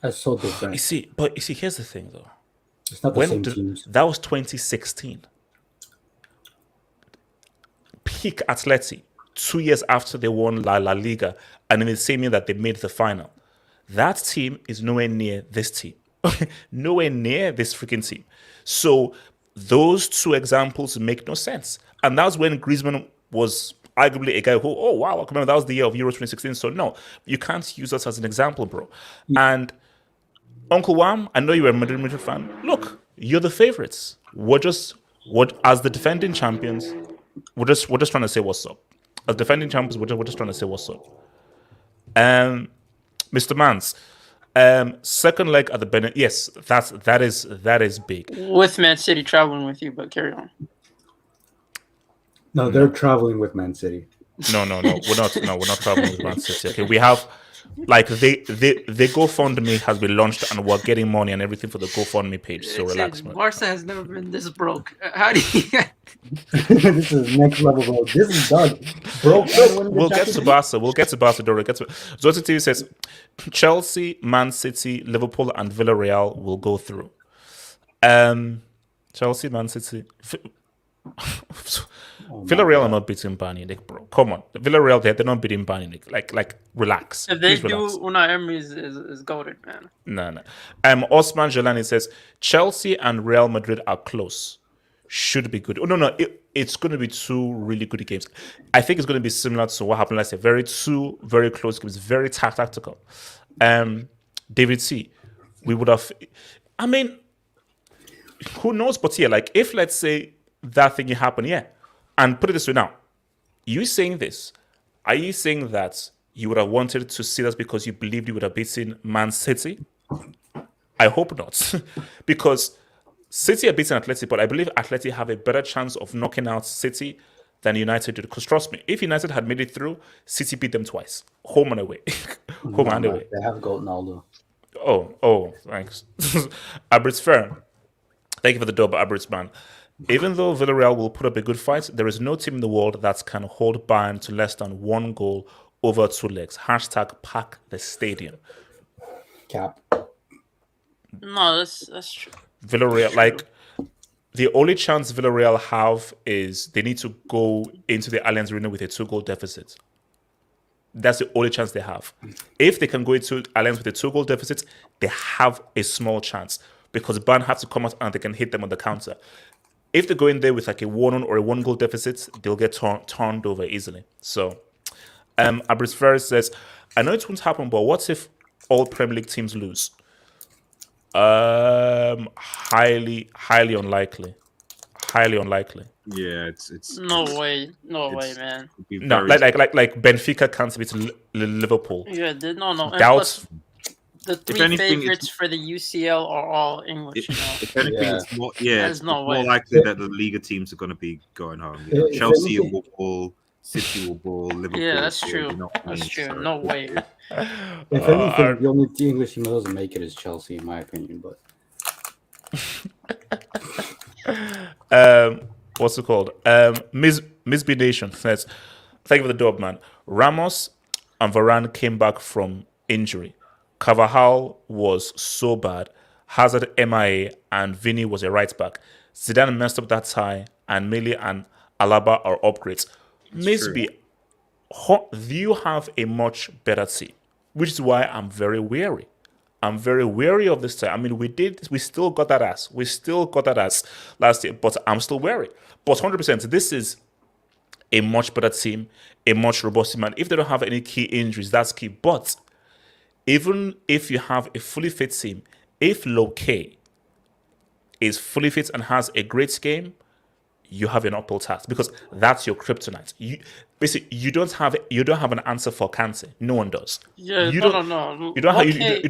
S2: That's so different.
S1: You see, here's the thing though.
S2: It's not the same teams.
S1: That was 2016. Peak Atleti, 2 years after they won La Liga, and in the same year that they made the final. That team is nowhere near this team. Nowhere near this freaking team. So those two examples make no sense. And that was when Griezmann was arguably a guy who, oh wow, I remember that was the year of Euro 2016. So no, you can't use us as an example, bro. And Uncle Wham, I know you're a Madrid fan. Look, you're the favorites. As the defending champions, we're just trying to say what's up. As defending champions, we're just trying to say what's up. Mr. Mans, second leg at the Bennett. Yes, that is big.
S3: With Man City traveling with you, but carry on.
S2: No, they're traveling with Man City.
S1: No, we're not traveling with Man City. Okay, we have the GoFundMe has been launched and we're getting money and everything for the GoFundMe page. So relax, man.
S3: Barca has never been this broke. How do you?
S2: This is next level, bro. This is done. Broke.
S1: We'll get to Barca. Dora. Zoti TV says Chelsea, Man City, Liverpool, and Villarreal will go through. Chelsea, Man City. Villarreal are not beating Bayern Munich, bro. Come on, Villarreal they're not beating Bayern Munich. Like relax.
S3: If they
S1: relax.
S3: do, Unai Emery is goated, man.
S1: No. Osman Jelani says Chelsea and Real Madrid are close. Should be good. Oh no, it's going to be two really good games. I think it's going to be similar to what happened last year. Two very close games, very tactical. David C, we would have. I mean, who knows? But yeah, like if let's say that thing happened, yeah. And put it this way now, you saying this, are you saying that you would have wanted to see us because you believed you would have beaten Man City? I hope not. Because City are beating Atleti, but I believe Atleti have a better chance of knocking out City than United did. Because trust me, if United had made it through, City beat them twice. Home and away. Home and away.
S2: They have goal Naldo.
S1: Oh, thanks. Abrits Fern. Thank you for the dub, Abrits, man. Even though Villarreal will put up a good fight, there is no team in the world that can hold Bayern to less than one goal over 2 legs. # pack the stadium.
S2: Cap.
S3: No, that's true.
S1: Villarreal, like, the only chance Villarreal have is they need to go into the Allianz Arena with a 2-goal deficit. That's the only chance they have. If they can go into Allianz with a 2-goal deficit, they have a small chance because Bayern have to come out and they can hit them on the counter. If they go in there with like a 1-1 or a 1-goal deficit, they'll get turned over easily. So, Abris Ferris says, I know it won't happen, but what if all Premier League teams lose? Highly unlikely. Highly unlikely.
S6: Yeah, it's
S3: No way, man.
S1: No, like Benfica can't beat Liverpool.
S3: Yeah, no. And
S1: Doubts.
S3: plus, the three
S6: anything,
S3: favorites for the UCL are all English.
S6: If anything,
S2: Yeah.
S6: it's more
S3: There's no way.
S6: more likely that the Liga teams are going to be going home. You know,
S2: If
S6: Chelsea
S2: anything-
S6: will ball, City will ball, Liverpool.
S3: Yeah, that's
S6: will
S3: true.
S6: ball, not
S3: That's
S6: me,
S3: true.
S6: so-
S3: No way.
S2: If anything, the only English team that doesn't make it is Chelsea, in my opinion. But
S1: What's it called? Miss B Nation says, thank you for the dub, man. Ramos and Varane came back from injury. Carvajal was so bad. Hazard MIA and Vinny was a right back. Zidane messed up that tie, and Mili and Alaba are upgrades. Miss
S6: true.
S1: B, you have a much better team, which is why I'm very wary. I'm very wary of this time. I mean, we still got that ass. We still got that ass last year, but I'm still wary. But 100%, this is a much better team, a much robust team. And if they don't have any key injuries, that's key. But even if you have a fully fit team, if Loke is fully fit and has a great game, you have an uphill task because that's your kryptonite. You don't have an answer for Kante. No one does.
S3: Yeah,
S1: You
S3: no.
S1: You don't have
S3: Okay.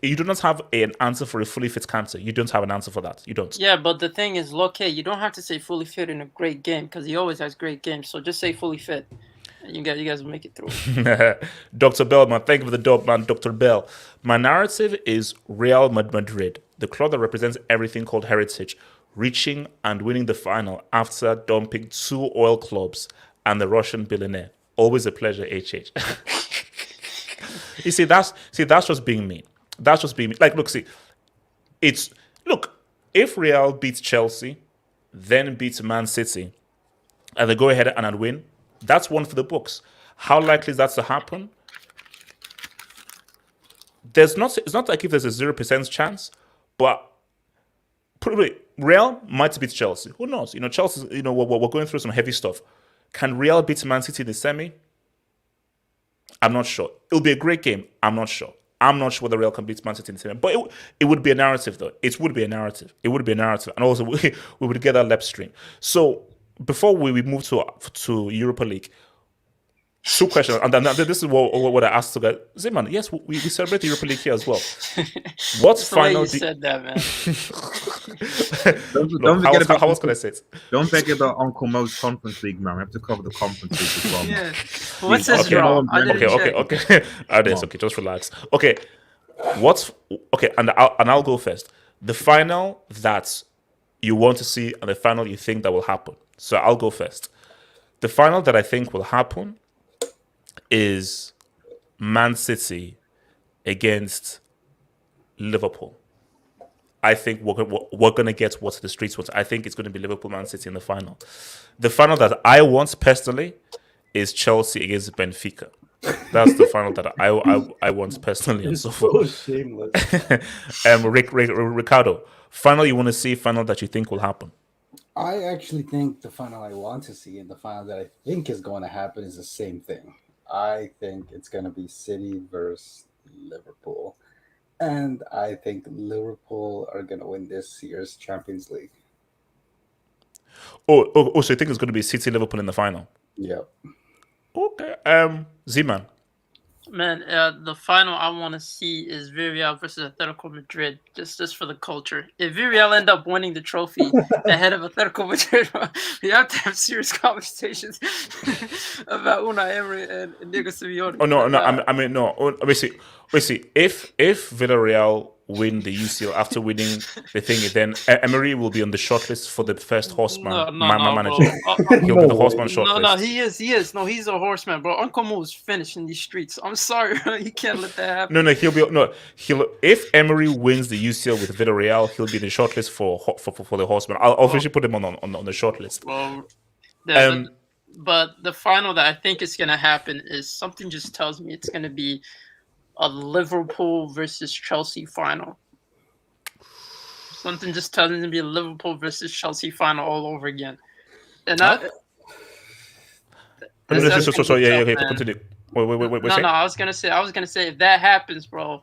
S1: you do not have an answer for a fully fit Kante. You don't have an answer for that. You don't.
S3: Yeah, but the thing is, Loke, you don't have to say fully fit in a great game because he always has great games. So just say fully fit, and you guys will make it through.
S1: Dr. Bell, man, thank you for the dope, man. Dr. Bell. My narrative is Real Madrid, the club that represents everything called heritage, reaching and winning the final after dumping 2 oil clubs and the Russian billionaire. Always a pleasure, HH. You see, that's just being mean. That's just being mean. Like, look, if Real beats Chelsea, then beats Man City, and they go ahead and win, that's one for the books. How likely is that to happen? It's not like if there's a 0% chance, but probably Real might beat Chelsea. Who knows? Chelsea, we're going through some heavy stuff. Can Real beat Man City in the semi? I'm not sure. It'll be a great game. I'm not sure. I'm not sure whether Real can beat Man City in the semi. But it would be a narrative, though. It would be a narrative. And also, we would get that lep stream. So before we move to Europa League, 2 questions, and then this is what I asked the guy. Zeman, yes, we celebrate the Europa League here as well. What's
S3: That's the way
S1: final?
S3: you said that, man.
S6: Don't forget about
S1: how else can I say it?
S6: Don't forget about Uncle Mo's Conference League, man. We have to cover the Conference League as well. man.
S3: Yeah. What's this
S1: Okay.
S3: draw? I didn't check.
S1: Okay. Okay, just relax. Okay, and I'll go first. The final that you want to see and the final you think that will happen. So I'll go first. The final that I think will happen is Man City against Liverpool. I think we're going to get what the streets want. I think it's going to be Liverpool, Man City in the final. The final that I want personally is Chelsea against Benfica. That's the final that I want personally and so forth.
S2: so shameless.
S1: Ricardo, final you want to see, final that you think will happen.
S2: I actually think the final I want to see and the final that I think is going to happen is the same thing. I think it's going to be City versus Liverpool. And I think Liverpool are going to win this year's Champions League.
S1: So you think it's going to be City Liverpool in the final?
S2: Yep.
S1: Okay. Z-Man.
S3: Man, the final I want to see is Villarreal versus Atletico Madrid, just for the culture. If Villarreal end up winning the trophy ahead of Atletico Madrid, we have to have serious conversations about Unai Emery and Diego Simeone.
S1: Oh no! I mean no. Basically, if Villarreal win the UCL after winning the thing, then Emery will be on the shortlist for the first horseman manager. He'll be the horseman shortlist.
S3: No, he is. No, he's a horseman, bro. Uncle Mo is finished in these streets. I'm sorry, you can't let that happen.
S1: No, he'll if Emery wins the UCL with Villarreal, he'll be in the shortlist for the horseman. I'll officially put him on the shortlist.
S3: Well, But the final that I think is going to happen is something just tells me it's going to be a Liverpool versus Chelsea final. Something just tells me it's going to be a Liverpool versus Chelsea final all over again. And
S1: Yeah, continue. Wait,
S3: no, I was gonna say if that happens, bro,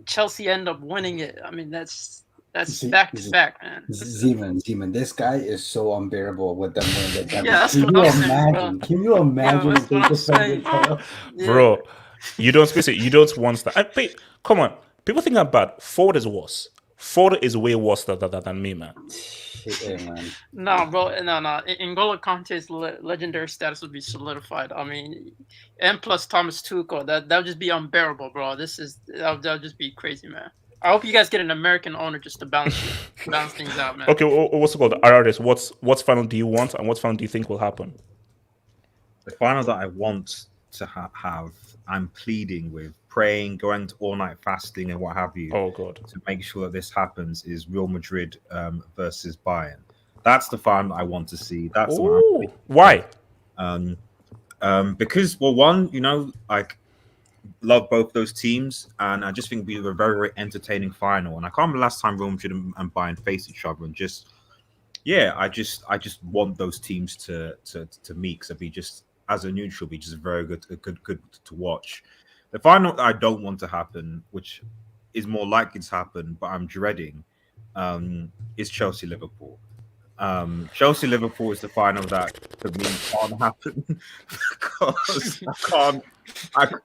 S3: Chelsea end up winning it. I mean, that's back to back, man.
S2: Zeman, this guy is so unbearable with them winning the Champions.
S3: Yeah, that's what I'm saying,
S2: Can you imagine if they defend it,
S1: bro? You don't want that. Wait, come on. People think I'm bad. Ford is worse. Ford is way worse than me, man.
S3: No, bro, no. N'Golo Kante's legendary status would be solidified. I mean, and plus Thomas Tuchel, that'll just be unbearable, bro. That'll just be crazy, man. I hope you guys get an American owner just to balance things out, man.
S1: Okay, what's it called? RRS, what final do you want, and what final do you think will happen?
S6: The final that I want to have, I'm pleading with, praying, going to all-night fasting and what have you.
S1: Oh God!
S6: To make sure that this happens is Real Madrid versus Bayern. That's the final I want to see. That's the one.
S1: Why?
S6: Because, well, one, love both those teams, and I just think we were a very, very entertaining final. And I can't remember the last time Real Madrid and Bayern faced each other, and I just want those teams to meet, because it'd be just, as a neutral, be just very good to watch. The final that I don't want to happen, which is more likely to happen, but I'm dreading, is Chelsea-Liverpool. Chelsea-Liverpool is the final that, for me, can't happen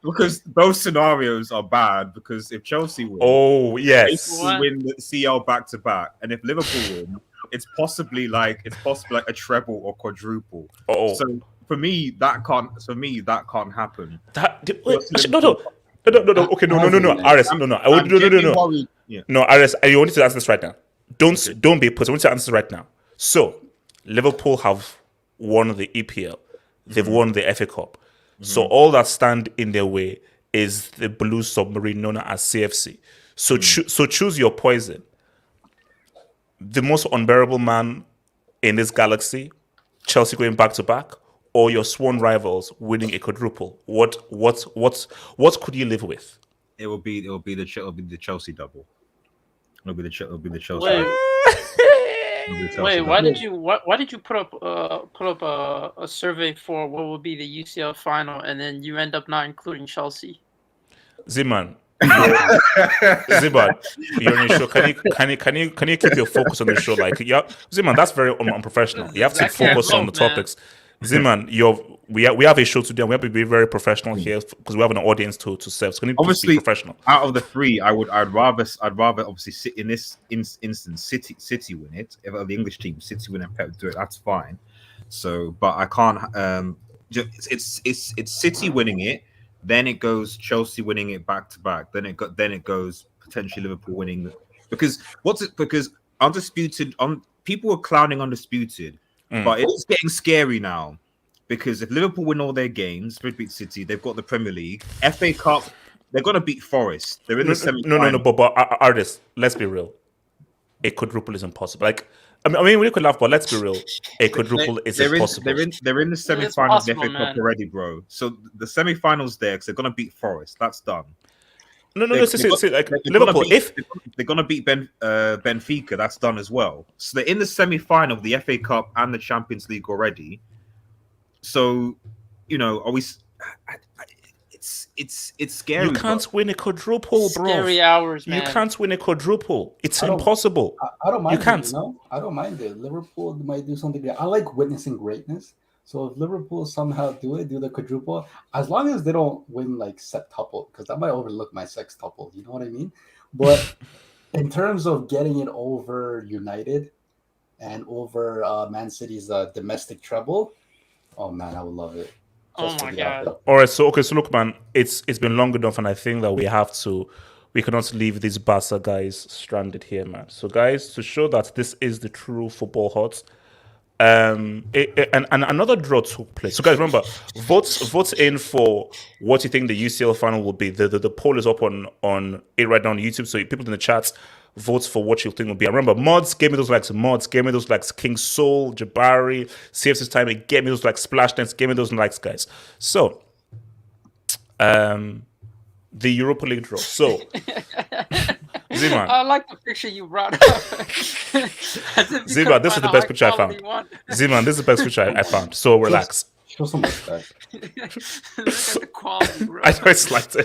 S6: because those scenarios are bad. Because if Chelsea win, they win the CL back-to-back, and if Liverpool win, it's possibly like a treble or quadruple. So for me, that can't happen.
S1: No. Okay, no. Aris, no. I would no. No, Aris, I wanted to answer this right now. Don't be put. I want to answer this right now. So, Liverpool have won the EPL. They've won the FA Cup. So all that stand in their way is the blue submarine known as CFC. So so choose your poison. The most unbearable man in this galaxy, Chelsea going back to back, or your sworn rivals winning a quadruple. What could you live with?
S6: It will be the Chelsea double. It'll be the Chelsea.
S3: Wait, why did you put up a survey for what will be the UCL final, and then you end up not including Chelsea?
S1: Zeman, you're on your show. Can you keep your focus on the show? Zeman, that's very unprofessional. You have to focus on the topics. Zeman, we have a show today, and we have to be very professional here because we have an audience to serve. So can you
S6: obviously
S1: be professional?
S6: Out of the three, I'd rather obviously sit in this instance City win it. If the English team City win and Pep do it, that's fine. So, but I can't. It's City winning it, then it goes Chelsea winning it back to back. Then it goes potentially Liverpool winning because Undisputed. People were clowning Undisputed. But it's getting scary now because if Liverpool win all their games, beat City, they've got the Premier League, FA Cup, they're gonna beat Forest. They're in the semi-final.
S1: No. But artists, let's be real. A quadruple is impossible. I mean, we could laugh, but let's be real. A quadruple is impossible.
S6: They're in the semi-final of the FA Cup already, bro. So the semi-finals there, because they're gonna beat Forest. That's done.
S1: No. Liverpool, if
S6: they're gonna beat Benfica, that's done as well. So they're in the semi-final of the FA Cup and the Champions League already. So, are we? It's scary.
S1: You can't win a quadruple, bro.
S3: Scary hours, man.
S1: You can't win a quadruple. It's impossible.
S2: I don't mind.
S1: You can't.
S2: I don't mind it. Liverpool might do something. I like witnessing greatness. So if Liverpool somehow do the quadruple, as long as they don't win sextuple, because I might overlook my sextuple, you know what I mean? But in terms of getting it over United and over Man City's domestic treble, oh man, I would love it.
S3: Oh my god!
S1: All right, so look, man, it's been long enough, and I think that we cannot leave these Barca guys stranded here, man. So guys, to show that this is the true football hot. And another draw took place. So guys, remember, votes in for what you think the UCL final will be. The poll is up on it right now on YouTube. So people in the chats, votes for what you think will be. I remember Mods gave me those likes. Mods gave me those likes. King Soul, Jabari, CFC's time. It gave me those likes. Splashdance gave me those likes, guys. So, the Europa League draw. So, Ziman.
S3: I like the picture you brought up.
S1: Ziman, this is the best picture I found. Ziman, this is the best picture I found. So relax.
S2: Show some respect.
S3: Look at the quality, bro.
S1: I know it's like that.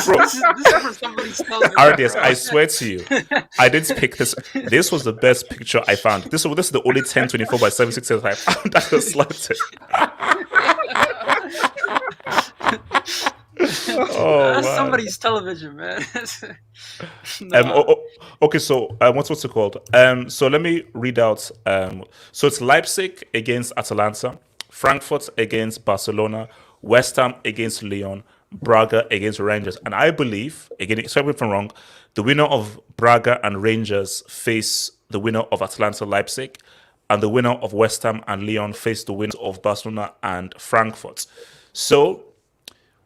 S1: Bro,
S3: this is for somebody's television,
S1: RDS,
S3: bro.
S1: I swear to you, I didn't pick this. This was the best picture I found. This is the only 1024 by 76 I found that was selected.
S3: That's
S1: man.
S3: somebody's television, man.
S1: Okay, so what's it called? So let me read out. So it's Leipzig against Atalanta, Frankfurt against Barcelona, West Ham against Lyon, Braga against Rangers. And I believe, again, correct me if I'm wrong, the winner of Braga and Rangers face the winner of Atalanta Leipzig, and the winner of West Ham and Lyon face the winner of Barcelona and Frankfurt. So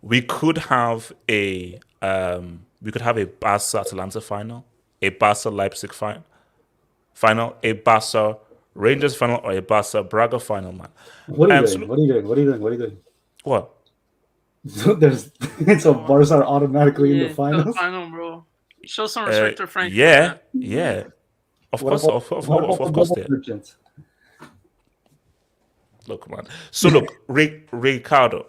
S1: we could have a Barca Atalanta final, a Barca Leipzig final, a Barca Rangers final, or a Barca Braga final, man.
S2: What are you doing? What are you doing?
S1: What?
S2: So Barca are automatically in the finals.
S3: The final, bro. Show some respect to Frank.
S1: Yeah. Of course, there. Look, man. So look, Ricardo,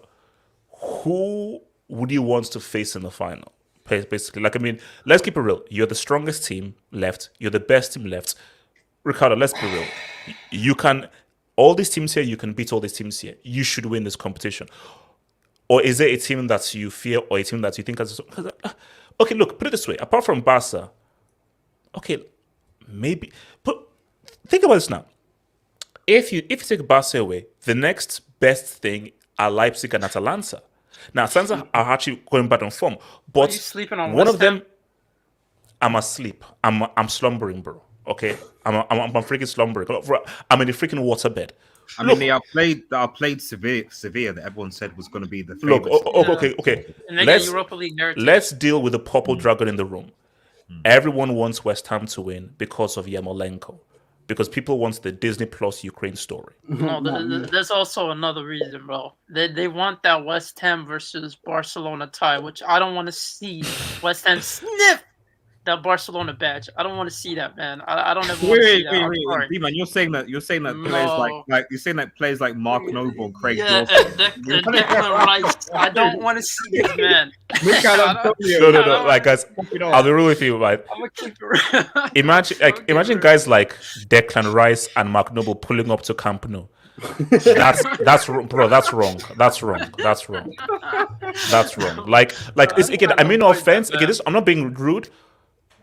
S1: who would you want to face in the final? Basically, let's keep it real. You're the strongest team left. You're the best team left. Ricardo, let's be real. You can, all these teams here, you can beat all these teams here. You should win this competition. Or is there a team that you fear, or a team that you think has... Okay, look, put it this way. Apart from Barca, okay, maybe... But think about this now. If you take Barca away, the next best thing are Leipzig and Atalanta. Now, Atalanta are actually going back on form, but
S3: Are you sleeping on
S1: one
S3: West
S1: of them, I'm asleep. I'm slumbering, bro. Okay, I'm freaking slumbering. I'm in the freaking waterbed.
S6: I mean, they are played Sevilla that everyone said was going to be the
S1: Look,
S6: favourites.
S1: okay.
S3: And they got Europa League narrative.
S1: Let's deal with the purple dragon in the room. Everyone wants West Ham to win because of Yarmolenko. Because people want the Disney Plus Ukraine story.
S3: No, there's also another reason, bro. They want that West Ham versus Barcelona tie, which I don't want to see West Ham sniff that Barcelona badge. I don't want to see that, man. I don't ever want to see that.
S6: Wait, D-man, you're saying that players like Mark Noble and Craig
S3: Yeah,
S6: Dawson.
S3: Declan Rice. I don't want to see this, man.
S1: No. Like, guys, I'll be real with you, right?
S3: I'm gonna keep it real.
S1: Imagine guys like Declan Rice and Mark Noble pulling up to Camp Nou. That's bro. That's wrong. Like it's, again. I mean, no offense. Again, I'm not being rude.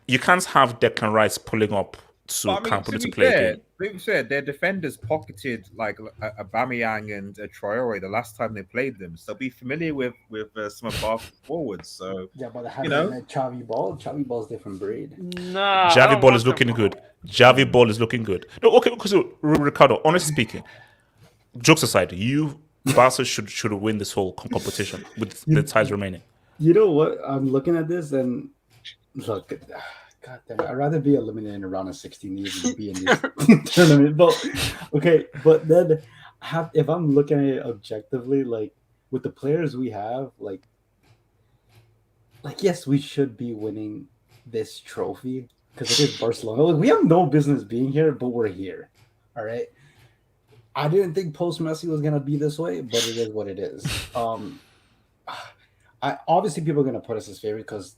S1: You can't have Declan Rice pulling up to Camp Nou to play a game.
S6: To be fair, their defenders pocketed like Aubameyang and Traore the last time they played them, so be familiar with some of our forwards. So
S2: yeah, but they have Xavi Ball. Xavi Ball's different breed.
S3: Nah,
S1: Xavi Ball is looking good. Xavi Ball is looking good. No, okay. So Ricardo, honestly speaking, jokes aside, Barca should win this whole competition with the ties remaining.
S2: You know what? I'm looking at this and look, God damn it, I'd rather be eliminated in a round of 16 than be in this tournament. But then if I'm looking at it objectively, like with the players we have, like yes, we should be winning this trophy because it is Barcelona. Like, we have no business being here, but we're here. All right. I didn't think post Messi was gonna be this way, but it is what it is. Obviously people are gonna put us as favorite because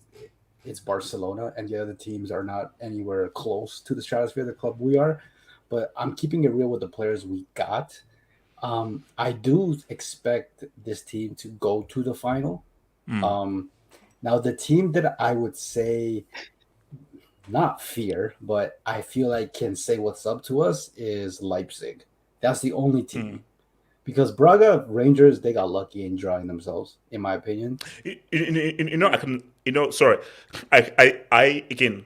S2: it's Barcelona and the other teams are not anywhere close to the stratosphere of the club we are. But I'm keeping it real with the players we got. I do expect this team to go to the final. Now, the team that I would say, not fear, but I feel like can say what's up to us is Leipzig. That's the only team. Because Braga, Rangers, they got lucky in drawing themselves, in my opinion.
S1: Sorry. I again,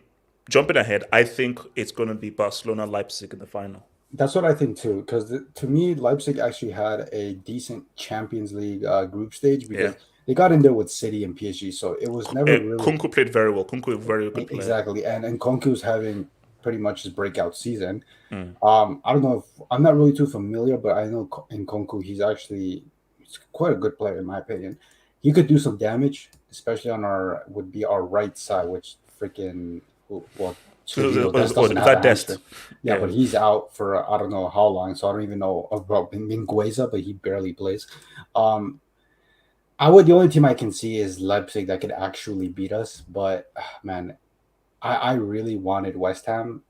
S1: jumping ahead, I think it's going to be Barcelona, Leipzig in the final.
S2: That's what I think too, because to me, Leipzig actually had a decent Champions League group stage because they got in there with City and PSG, so it was never really.
S1: Kunku played very well. Kunku very good player.
S2: Exactly, and Kunku's having pretty much his breakout season. I don't know if I'm not really too familiar, but I know in Kunku he's quite a good player in my opinion. He could do some damage, especially on our right side, which freaking
S1: Dest.
S2: Yeah, but he's out for I don't know how long, so I don't even know about Mingueza, but he barely plays. The only team I can see is Leipzig that could actually beat us, but man, I really wanted West Ham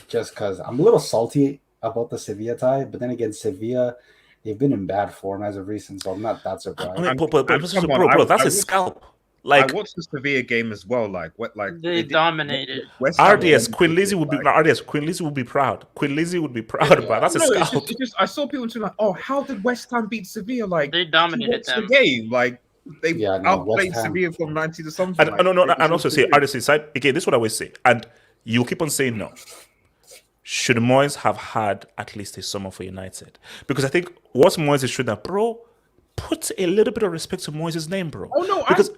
S2: just because I'm a little salty about the Sevilla tie, but then again, Sevilla, they've been in bad form as of recent, so I'm not that surprised.
S1: Bro, that's a scalp. Like,
S6: I watched the Sevilla game as well. Like
S3: they dominated.
S1: RDS Queen Lizzie would be Queen Lizzie would be proud. Queen Lizzie would be proud, but that's a scalp.
S6: It's just I saw people saying like, "Oh, how did West Ham beat Sevilla?" Like
S3: they dominated them.
S6: The game, like they outplayed Sevilla from 90 to something.
S1: And also say RDS side again. This is what I always say, and you keep on saying no. Should Moyes have had at least a summer for United? Because I think what Moyes should have, bro, put a little bit of respect to Moyes' name, bro.
S6: Oh no,
S1: because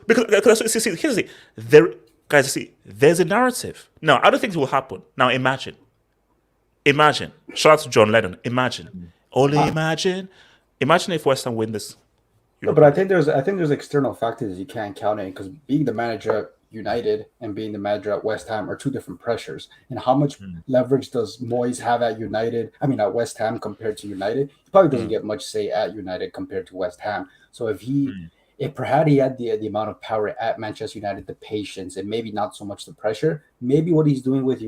S1: see, here's the thing. There's a narrative. Now, I don't think it will happen. Now, imagine. Shout out to John Lennon. Imagine if West Ham win this.
S2: No, but I think there's external factors you can't count in because being the manager at United and being the manager at West Ham are two different pressures. And how much leverage does Moyes have at at West Ham compared to United? He probably doesn't get much say at United compared to West Ham. So if perhaps he had the amount of power at Manchester United, the patience, and maybe not so much the pressure, maybe what he's doing with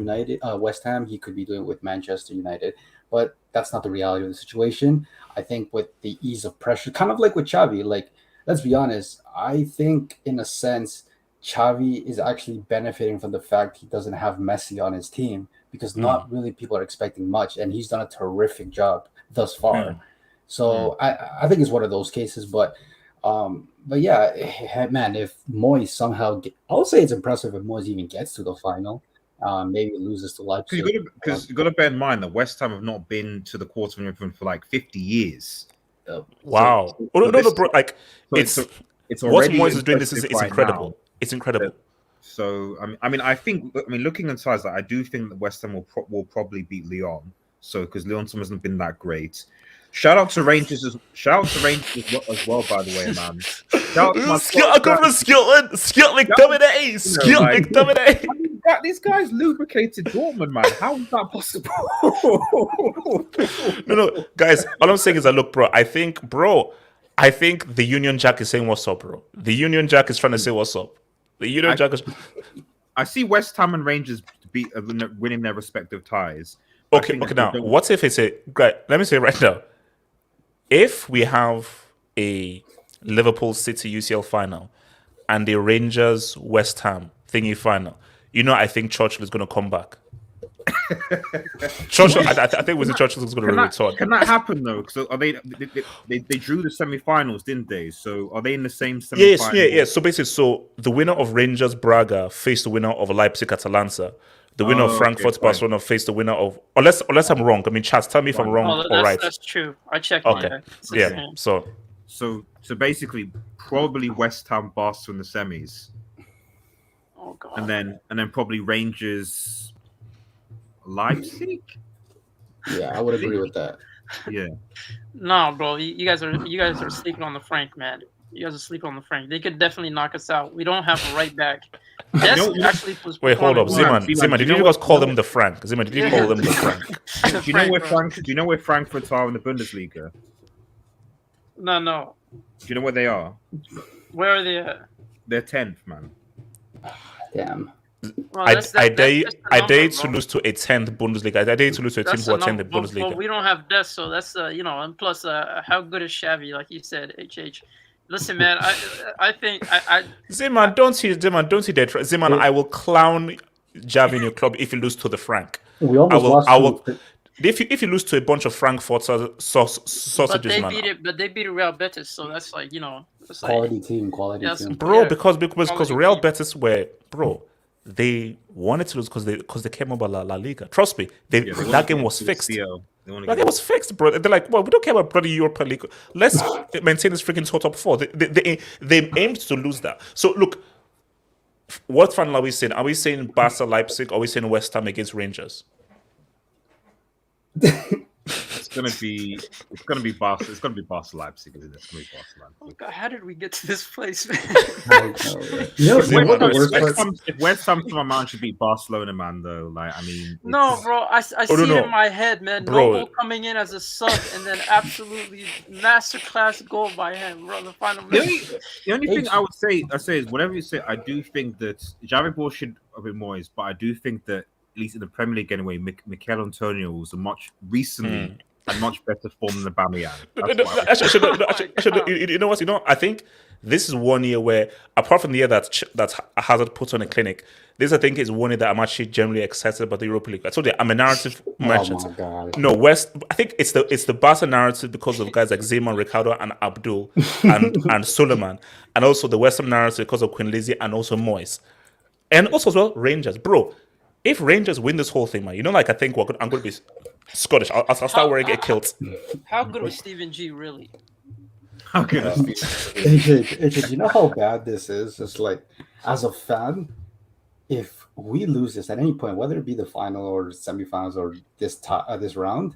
S2: West Ham, he could be doing with Manchester United. But that's not the reality of the situation. I think with the ease of pressure, kind of like with Xavi, like, let's be honest, I think in a sense, Xavi is actually benefiting from the fact he doesn't have Messi on his team because not really people are expecting much, and he's done a terrific job thus far. So I think it's one of those cases, but yeah, man, if Moyes somehow, I'll say it's impressive if Moyes even gets to the final. Maybe loses to Leipzig.
S6: Because you got to bear in mind that West Ham have not been to the quarter for like 50 years.
S1: Wow! No, bro. Like it's what Moyes is doing. This is incredible. Now. It's incredible.
S6: So I think looking at size, I do think that West Ham will probably beat Lyon. So because Lyon hasn't been that great. Shout out to Rangers as well, by the way, man. These guys lubricated Dortmund, man. How is that possible?
S1: No, guys. All I'm saying is that look, bro. I think the Union Jack is saying what's up, bro. The Union Jack is trying to say what's up. The Union Jack is.
S6: I see West Ham and Rangers winning their respective ties.
S1: Okay. Now, what if it's let me say right now. If we have a Liverpool City UCL final and the Rangers West Ham thingy final, I think Churchill is going to come back. Churchill, I think Churchill is going to return.
S6: Can that happen though? So are they drew the semi-finals, didn't they? So are they in the same semi-finals?
S1: Yes. So basically, the winner of Rangers Braga faced the winner of Leipzig Atalanta. The winner of Frankfurt Barcelona faced the winner of. Unless I'm wrong. I mean, Chaz, tell me if I'm wrong or right.
S3: That's true. I checked.
S1: Okay. Yeah.
S6: So basically, probably West Ham, Barca in the semis.
S3: Oh god.
S6: And then probably Rangers, Leipzig.
S2: Yeah, I would agree with that.
S6: Yeah.
S3: No, bro, you guys are sleeping on the Frank, man. You guys are sleeping on the Frank. They could definitely knock us out. We don't have a right back.
S1: Wait, hold up, Zeman. Did you guys call them the Frank? Zeman, did you call them the Frank?
S6: Do you know where Frankfurt are in the Bundesliga?
S3: No.
S6: Do you know where they are?
S3: Where are they at?
S6: They're 10th, man.
S2: Damn.
S3: Well,
S1: I dare to lose to a 10th Bundesliga. I dare to lose to a team who attend the Bundesliga.
S3: Well, we don't have death, so that's and plus, how good is Xavi? Like you said, HH. Listen, man, I think
S1: Zeman, don't see that. Zeman, I will clown Xavi in your club if you lose to the Frank.
S2: We almost lost.
S1: If you lose to a bunch of Frankfurt sausages,
S3: but they beat Real Betis, so that's like
S2: quality team,
S1: bro. Because Real Betis were they wanted to lose because they came over La Liga. Trust me, that game was fixed. Like it was fixed, bro. They're like, well, we don't care about bloody Europa League. Let's maintain this freaking top four. They aimed to lose that. So look, what final are we saying? Are we saying Barca Leipzig? Or are we saying West Ham against Rangers?
S6: It's gonna be Barca. It's gonna be Barca Leipzig, isn't it? It's gonna be Barca
S3: Oh
S6: Leipzig.
S3: God, how did we get to this place, man?
S6: If West Ham to my mind should beat Barcelona, man. Though, like, I mean,
S3: No, bro, I see it
S1: no.
S3: in my head, man.
S1: Bro.
S3: Noble coming in as a sub and then absolutely masterclass goal by him, bro. The final
S6: The only thing I say is whatever you say. I do think that Javi Ball should a bit more, but I do think that at least in the Premier League anyway, Mikel Antonio was a much better form than Aubameyang.
S1: You know what? I think this is 1 year where, apart from the year that Hazard put on a clinic, this I think is 1 year that I'm actually generally excited about the Europa League. I told you I'm a narrative merchant.
S2: Oh my God.
S1: No, I think it's the Barca narrative because of guys like Zeman, Ricardo, and Abdul, and Suleiman, and also the West Ham narrative because of Quinn Lizzie and also Moyes, and also as well Rangers, bro. If Rangers win this whole thing, man, like I think I'm going to be Scottish. I'll start wearing a kilt.
S3: How good was Stephen G really?
S6: How good is
S2: AJ, you know how bad this is? It's like, as a fan, if we lose this at any point, whether it be the final or semifinals or this round,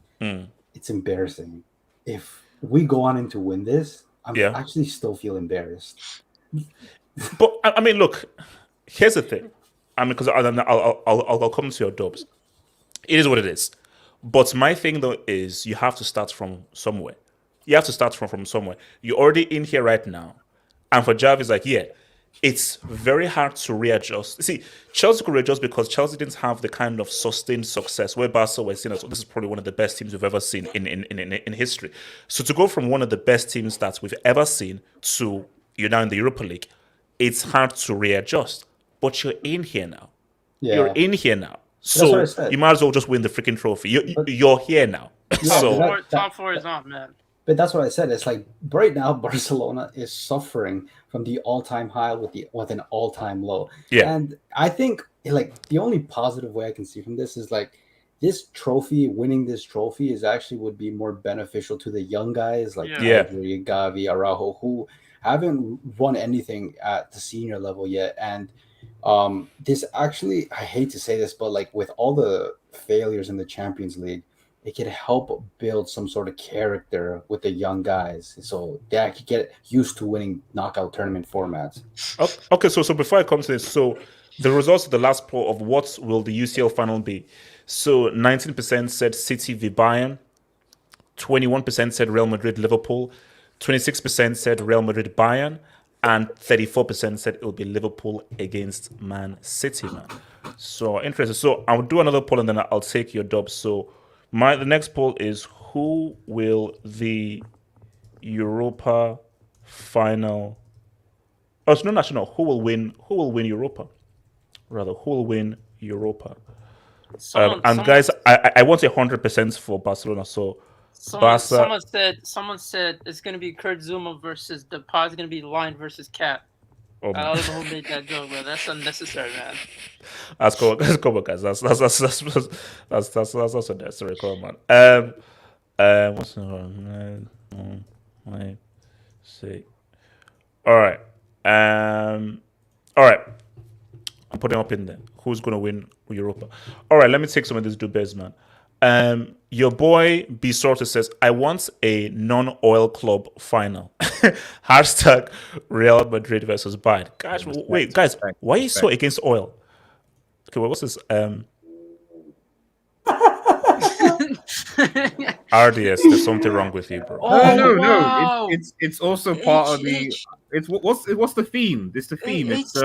S2: it's embarrassing. If we go on to win this, I actually still feel embarrassed.
S1: But I mean, look, here's the thing. I mean, because I'll come to your dubs. It is what it is. But my thing though is you have to start from somewhere. You have to start from somewhere. You're already in here right now, and for Javi, it's like, it's very hard to readjust. See, Chelsea could readjust because Chelsea didn't have the kind of sustained success where Barca was seen as this is probably one of the best teams we've ever seen in history. So to go from one of the best teams that we've ever seen to you're now in the Europa League, it's hard to readjust. But you're in here now. Yeah. You're in here now. So you might as well just win the freaking trophy. You're here now.
S3: Yeah, top four is on, man.
S2: But that's what I said. It's like right now Barcelona is suffering from the all-time high with an all-time low.
S1: Yeah.
S2: And I think like the only positive way I can see from this is like winning this trophy is actually would be more beneficial to the young guys like Pedri, Gavi, Araujo, who haven't won anything at the senior level yet. And this actually, I hate to say this, but like with all the failures in the Champions League, it could help build some sort of character with the young guys, so they could get used to winning knockout tournament formats.
S1: Okay, so before I come to this, so the results of the last poll of what will the UCL final be? So 19% said City v Bayern, 21% said Real Madrid Liverpool, 26% said Real Madrid Bayern, and 34% said it will be Liverpool against Man City, man. So interesting. So I'll do another poll and then I'll take your dub. So the next poll is who will the Europa final? Oh, it's not national. Who will win Europa? Rather, who will win Europa? Guys, I want 100% for Barcelona. So
S3: someone said it's going to be Kurt Zuma versus the pod is going to be Lion versus Cat. I don't know who made that joke, but that's unnecessary, man.
S1: That's cool, guys. That's unnecessary. Come on, what's the one? Wait, see. All right. I'm putting up in there. Who's gonna win Europa? All right. Let me take some of these dubes, man. Your boy B Sorter says, I want a non-oil club final. Hashtag Real Madrid versus Bayern. Guys, why are you so against oil? Okay, what's this? RDS, there's something wrong with you, bro.
S6: No. It's also part of the. It's what's the theme? It's the theme. It's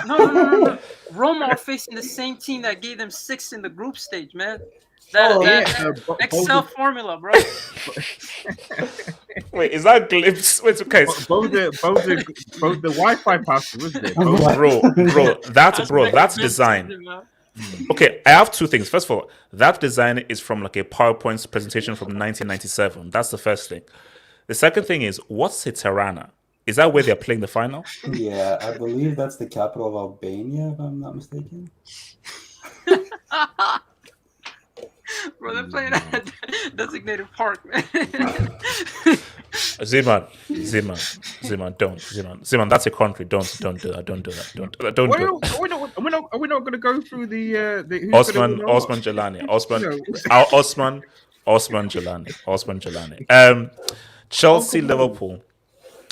S3: No. Roma are facing the same team that gave them 6 in the group stage, man. Excel formula, bro.
S1: Wait, is that glimpse? Wait, okay.
S6: Both the Wi-Fi password, wasn't it?
S1: Bro, that's design. Okay, I have two things. First of all, that design is from like a PowerPoint presentation from 1997. That's the first thing. The second thing is, what's a Tirana? Is that where they're playing the final?
S2: Yeah, I believe that's the capital of Albania, if I'm not mistaken.
S3: Bro, they're playing at designated park, man.
S1: Zeman, don't. Zeman, that's a country. Don't do that. Don't do that. Don't do that. Don't do
S6: Well,
S1: that.
S6: are we not going to go through the who's
S1: Osman
S6: gonna win what?
S1: Jelani. Osman Jelani. Chelsea, Liverpool,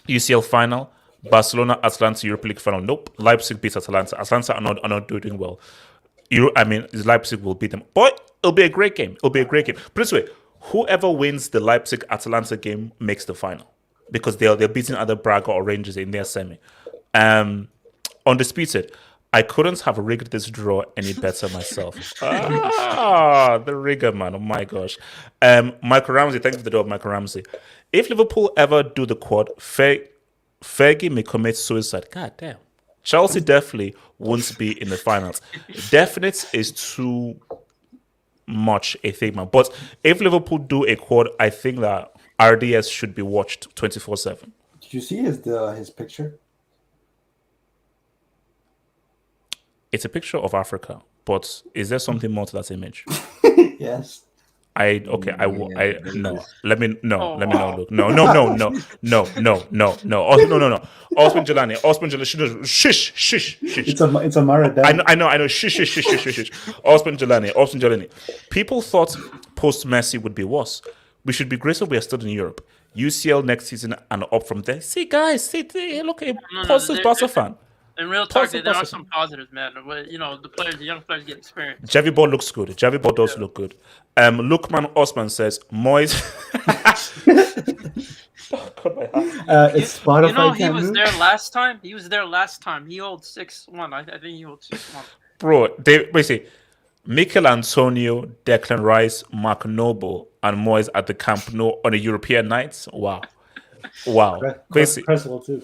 S1: UCL final. Barcelona, Atlanta, Europa League final. Nope. Leipzig beats Atlanta. Atlanta are not doing well. Leipzig will beat them. But it'll be a great game. It'll be a great game. Put it this way, whoever wins the Leipzig-Atlanta game makes the final. Because they're beating either Braga or Rangers in their semi. Undisputed, I couldn't have rigged this draw any better myself. The rigger, man. Oh my gosh. Michael Ramsey, thank you for the door, Michael Ramsey. If Liverpool ever do the quad, Fergie may commit suicide. God damn. Chelsea definitely won't be in the finals. Definite is too much a thing, man. But if Liverpool do a quad, I think that RDS should be watched 24/7.
S2: Did you see his picture?
S1: It's a picture of Africa, but is there something more to that image?
S2: Yes.
S1: Let me know. Look, no. Osman Jelani, shush.
S2: It's a Maradona.
S1: I know. Shush. Osman Jelani. People thought post Messi would be worse. We should be grateful we are still in Europe. UCL next season and up from there. See, guys, look, a positive Barca fan.
S3: In real talk, there are some positives, man. But, the young players get experience.
S1: Javi Ball looks good. Javi Ball does look good. Lukman Osman says, Moyes.
S2: It's Spotify.
S3: He was there last time. He holds 6-1. I think he holds 6-1.
S1: Bro, basically, Mikel Antonio, Declan Rice, Mark Noble, and Moyes at the Camp Nou on a European night. Wow.
S2: Cresswell too.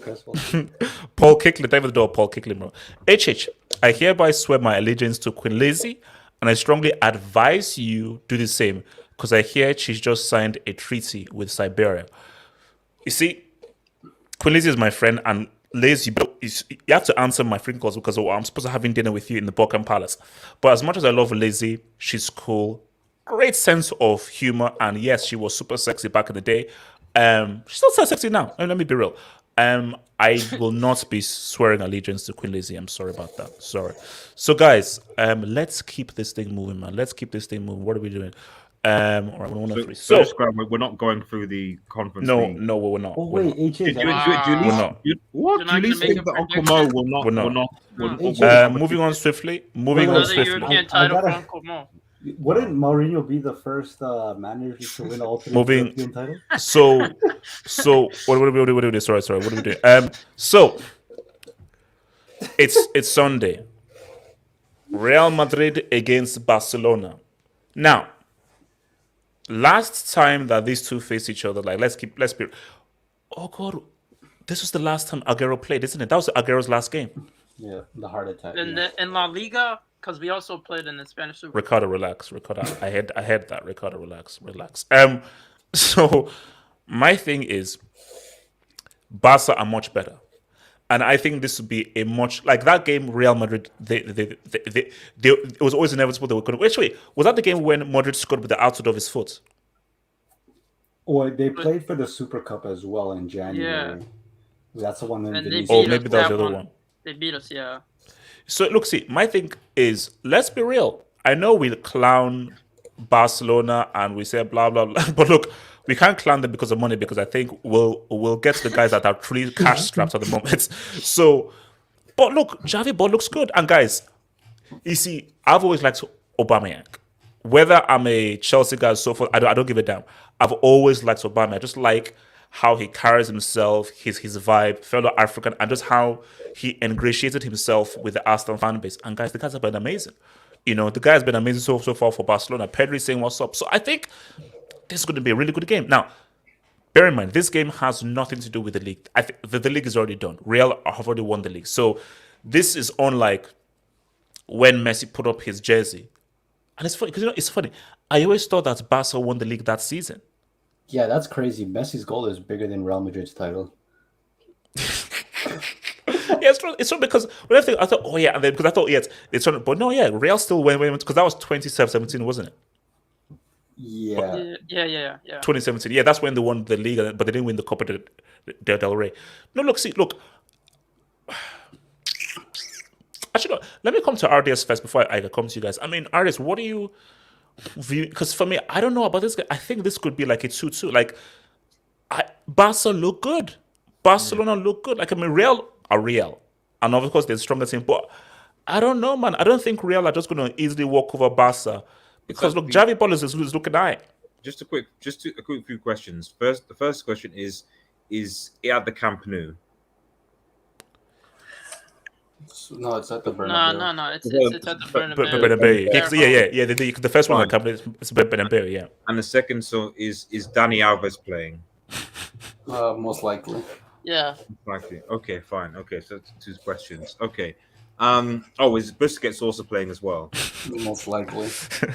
S1: Paul Kickley, thank you for the door, Paul Kickley, bro. HH, I hereby swear my allegiance to Queen Lizzie, and I strongly advise you do the same, because I hear she's just signed a treaty with Siberia. You see, Queen Lizzie is my friend, and Liz, you have to answer my freaking calls because I'm supposed to having dinner with you in the Buckingham Palace. But as much as I love Lizzie, she's cool, great sense of humor, and yes, she was super sexy back in the day. She's not so sexy now. Let me be real. I will not be swearing allegiance to Queen Lizzie. I'm sorry about that. Sorry. So, guys, let's keep this thing moving, man. Let's keep this thing moving. What are we doing? All right,
S6: we're not going through the conference.
S1: No, we're not.
S2: Oh wait, HH.
S6: We're not. What? Do you think that Uncle Mo will not?
S1: We're not. Moving on swiftly.
S3: European title for Uncle Mo.
S2: Wouldn't Mourinho be the first manager to win all three European titles?
S1: So what are we doing? Sorry. What are we doing? So it's Sunday. Real Madrid against Barcelona. Now, last time that these two faced each other, let's be. Oh God, this was the last time Aguero played, isn't it? That was Aguero's last game.
S2: Yeah, the heart attack.
S3: In La Liga. Because we also played in the Spanish Super.
S1: Ricardo, relax. I had that. Ricardo, relax. So my thing is, Barca are much better, and I think this would be a much like that game. Real Madrid, it was always inevitable they were going to. Wait, was that the game when Madrid scored with the outside of his foot?
S2: Or they played for the Super Cup as well in January.
S3: Yeah,
S2: that's the one.
S1: Maybe that was the other one.
S3: They beat us, yeah.
S1: So look, see, my thing is, let's be real. I know we clown Barcelona and we say blah blah blah, but look, we can't clown them because of money, because I think we'll get to the guys that are truly cash strapped at the moment. So, but look, Javi Ball looks good, and guys, you see, I've always liked Aubameyang. Whether I'm a Chelsea guy or so forth, I don't give a damn. I've always liked Aubameyang. I just like how he carries himself, his vibe, fellow African, and just how he ingratiated himself with the Arsenal fan base. And guys, the guys have been amazing. The guy's been amazing so far for Barcelona. Pedri saying what's up. So I think this is going to be a really good game. Now, bear in mind, this game has nothing to do with the league. I think the league is already done. Real have already won the league. So this is unlike when Messi put up his jersey. And it's funny, because it's funny. I always thought that Barca won the league that season.
S2: Yeah, that's crazy. Messi's goal is bigger than Real Madrid's title.
S1: Yeah, it's true because when I thought, oh yeah, and then because I thought, yes, it's true, but no, yeah, Real still went because that was 2017, wasn't it?
S2: Yeah.
S3: Yeah.
S1: 2017. Yeah, that's when they won the Liga, but they didn't win the Copa del Rey. No, look. Actually, no, let me come to RDS first before I come to you guys. I mean, RDS, what do you view? Because for me, I don't know about this guy. I think this could be like a 2-2. Like, Barca look good. Barcelona look good. Like, I mean, Real are Real. And of course, they're the stronger team. But I don't know, man. I don't think Real are just going to easily walk over Barca. Because, look, Javi Ball is looking at it.
S6: Just a quick few questions. The first question is it at the Camp Nou?
S2: No, it's at the Bernabeu.
S3: No. It's at the
S1: Bernabeu. Yeah. The first one
S6: Fine.
S1: that comes is Bernabeu, yeah.
S6: And the second, so is Dani Alves playing?
S2: Most likely.
S3: Yeah.
S6: Likely. Okay, fine. Okay, so that's 2 questions. Okay. Is Busquets also playing as well?
S2: Most likely.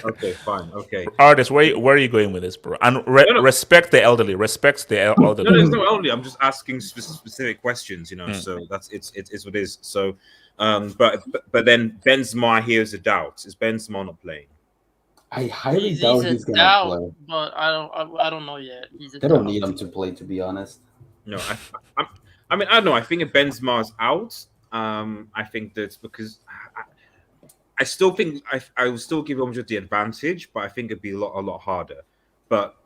S6: Okay, fine. Okay.
S1: Artist, where are you going with this, bro? And respect the elderly. Respect the elderly.
S6: No, there's no only. I'm just asking specific questions, So that's it's what it is. So, but then Benzema, here's a doubt: is Benzema not playing?
S2: I highly doubt he's gonna play.
S3: But I don't know yet.
S2: They don't need him to play, to be honest.
S6: No, I mean I don't know. I think if Benzema's out, I think that's because I still think I will still give Real Madrid the advantage, but I think it'd be a lot harder. But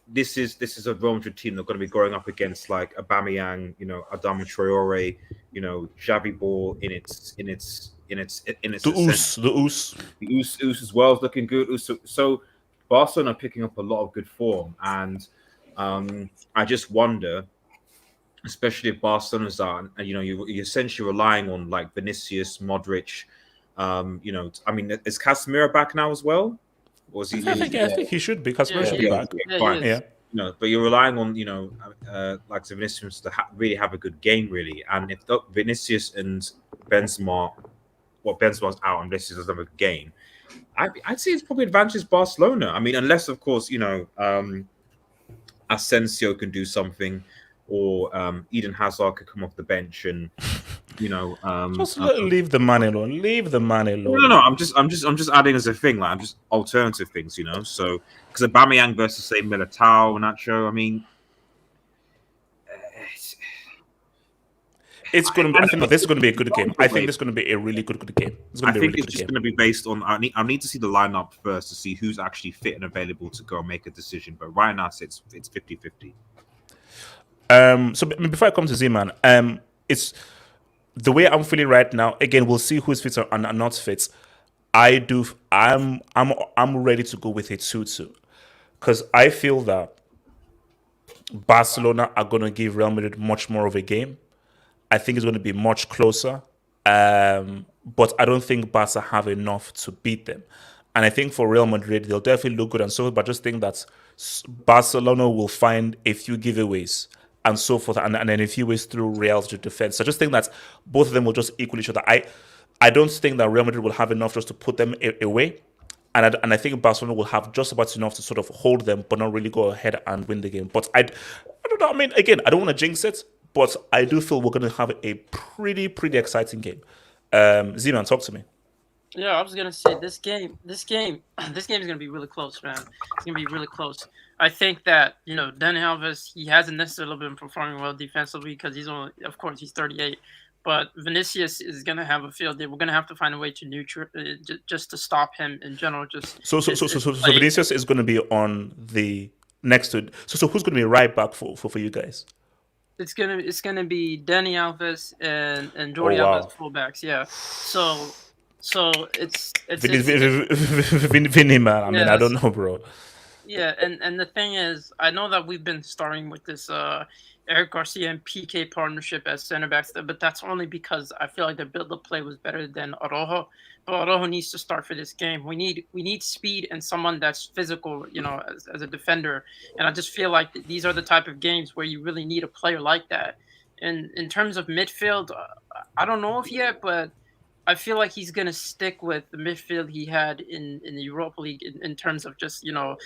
S6: this is a Real Madrid team that's going to be going up against like Aubameyang, Adama Traore, Xavi Ball in its
S1: the Oos
S6: as well is looking good. So Barcelona are picking up a lot of good form, and I just wonder, especially if Barcelona's are, you're essentially relying on like Vinicius, Modric. I mean, is Casemiro back now as well? Or is he?
S1: I think he should be. Casemiro should be back.
S6: Fine.
S3: Yeah.
S6: But you're relying on like Vinicius to really have a good game, really. And if Vinicius and Benzema's out and Vinicius doesn't have a good game, I'd say it's probably advantages Barcelona. I mean, unless of course Asensio can do something, or Eden Hazard could come off the bench and
S1: just leave the money alone. Leave the money alone.
S6: No. I'm just adding as a thing, like I'm just alternative things, So because Aubameyang versus say Militao, Nacho, I mean,
S1: it's going to be. I think this is going to be a good game. I think this is going to be a really good game. It's going to be a really good game.
S6: It's just going to be based on. I need to see the lineup first to see who's actually fit and available to go and make a decision. But right now, it's 50-50.
S1: So before I come to Z-Man, it's the way I'm feeling right now. Again, we'll see who's fit and not fit. I'm ready to go with a 2-2 because I feel that Barcelona are going to give Real Madrid much more of a game. I think it's going to be much closer, but I don't think Barca have enough to beat them. And I think for Real Madrid, they'll definitely look good and so forth, but I just think that Barcelona will find a few giveaways and so forth, and then a few ways through Real's defense. So I just think that both of them will just equal each other. I don't think that Real Madrid will have enough just to put them away, and I think Barcelona will have just about enough to sort of hold them, but not really go ahead and win the game. But I don't know. I mean, again, I don't want to jinx it, but I do feel we're going to have a pretty exciting game. Z-Man, talk to me.
S3: Yeah, I was gonna say this game is gonna be really close, man. It's gonna be really close. I think that Dani Alves, he hasn't necessarily been performing well defensively because he's 38. But Vinicius is gonna have a field day. We're gonna have to find a way to just to stop him in general. So
S1: Vinicius is going to be on the next to. So who's going to be right back for you guys?
S3: It's gonna be Dani Alves and Jordi Alves fullbacks. Yeah. So it's
S1: Vinny, man. I mean, I don't know, bro.
S3: Yeah, and the thing is, I know that we've been starting with this Eric Garcia and PK partnership as center backs, but that's only because I feel like their build-up play was better than Araujo. But Araujo needs to start for this game. We need speed and someone that's physical, as a defender. And I just feel like these are the type of games where you really need a player like that. And in terms of midfield, I don't know if yet, but I feel like he's gonna stick with the midfield he had in the Europa League in terms of just Sergio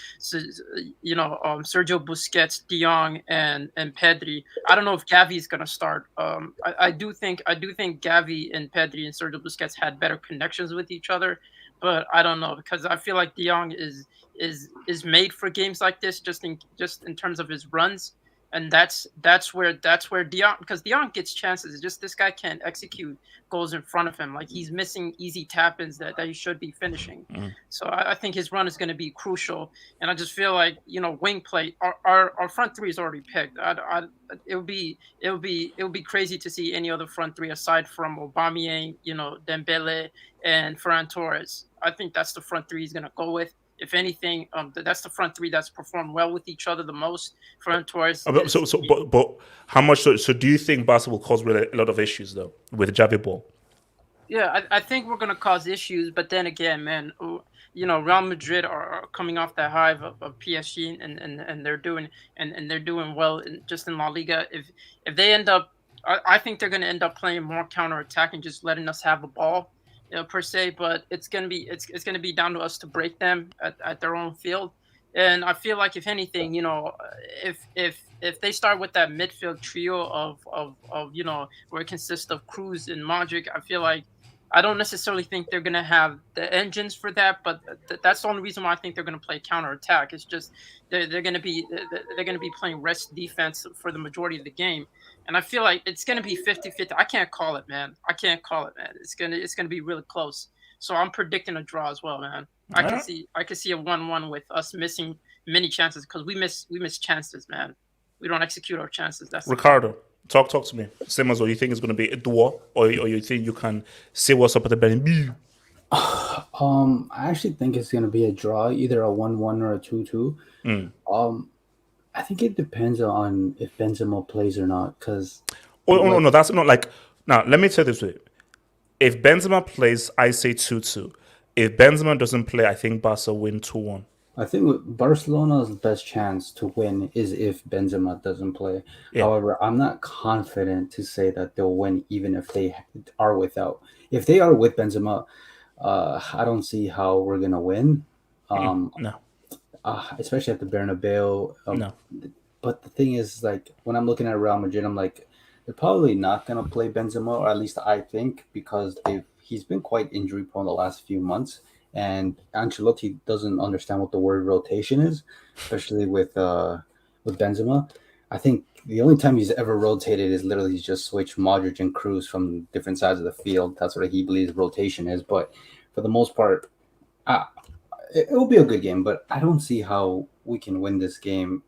S3: Busquets, De Jong, and Pedri. I don't know if Gavi is gonna start. I do think Gavi and Pedri and Sergio Busquets had better connections with each other, but I don't know because I feel like De Jong is made for games like this just in terms of his runs, and that's where De Jong, because De Jong gets chances. It's just this guy can't execute goals in front of him. Like he's missing easy tap-ins that he should be finishing. So I think his run is going to be crucial, and I just feel like wing play. Our front three is already picked. It would be crazy to see any other front three aside from Aubameyang, Dembele, and Ferran Torres. I think that's the front three he's going to go with. If anything, that's the front three that's performed well with each other the most. Ferran Torres.
S1: But how much? So do you think Barca will cause really a lot of issues though with Javi Ball?
S3: Yeah, I think we're going to cause issues, but then again, man, Real Madrid are coming off that high of PSG, and they're doing well just in La Liga. If they end up, I think they're going to end up playing more counterattack and just letting us have the ball, per se. But it's going to be down to us to break them at their own field. And I feel like if anything, if they start with that midfield trio of where it consists of Cruz and Modric, I feel like I don't necessarily think they're going to have the engines for that, but that's the only reason why I think they're going to play counterattack. It's just they're going to be playing rest defense for the majority of the game, and I feel like it's going to be 50-50. I can't call it, man. It's going to be really close. So I'm predicting a draw as well, man. I can see a 1-1 with us missing many chances because we miss chances, man. We don't execute our chances. That's
S1: Ricardo. Talk to me. Same as well. You think it's going to be a draw, or you think you can see what's up at the Bernabeu?
S2: I actually think it's going to be a draw, either a 1-1 or a 2-2. I think it depends on if Benzema plays or not. Because
S1: no, that's not like. Now let me tell you this way: if Benzema plays, I say 2-2. If Benzema doesn't play, I think Barca win 2-1.
S2: I think Barcelona's best chance to win is if Benzema doesn't play.
S1: Yeah.
S2: However, I'm not confident to say that they'll win even if they are without. If they are with Benzema, I don't see how we're going to win.
S1: No.
S2: Especially at the Bernabeu.
S1: No.
S2: But the thing is, like, when I'm looking at Real Madrid, I'm like, they're probably not going to play Benzema, or at least I think, because he's been quite injury prone the last few months. And Ancelotti doesn't understand what the word rotation is, especially with Benzema. I think the only time he's ever rotated is literally he's just switched Modric and Cruz from different sides of the field. That's what he believes rotation is. But for the most part, it will be a good game. But I don't see how we can win this game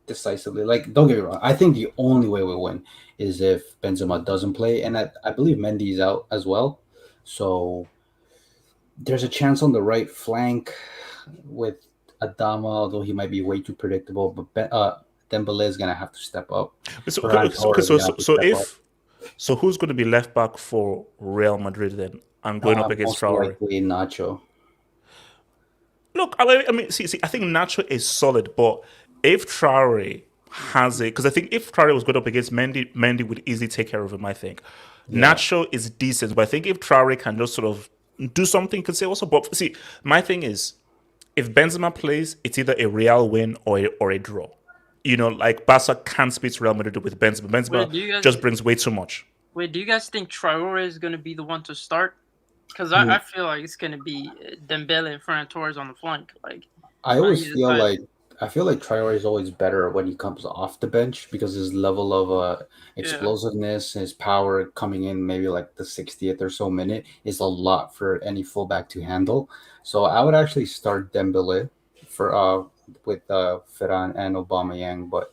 S2: decisively. Like, don't get me wrong. I think the only way we win is if Benzema doesn't play. And I believe Mendy's out as well. So there's a chance on the right flank with Adama, although he might be way too predictable. But Dembele is gonna have to step up.
S1: So who's going to be left back for Real Madrid then? And going up against Traore?
S2: Likely Nacho.
S1: Look, I mean, see, I think Nacho is solid, but if Traore has it, because I think if Traore was going up against Mendy would easily take care of him. I think Nacho is decent, but I think if Traore can just sort of do something, you could say also. But see, my thing is, if Benzema plays, it's either a Real win or a draw. Like Barca can't beat Real Madrid with Benzema. Benzema just brings way too much.
S3: Wait, do you guys think Traore is going to be the one to start? Because I feel like it's going to be Dembele and Ferran Torres on the flank. Like,
S2: I feel like Traore is always better when he comes off the bench because his level of explosiveness, his power coming in maybe like the 60th or so minute is a lot for any fullback to handle. So I would actually start Dembele with Ferran and Aubameyang, but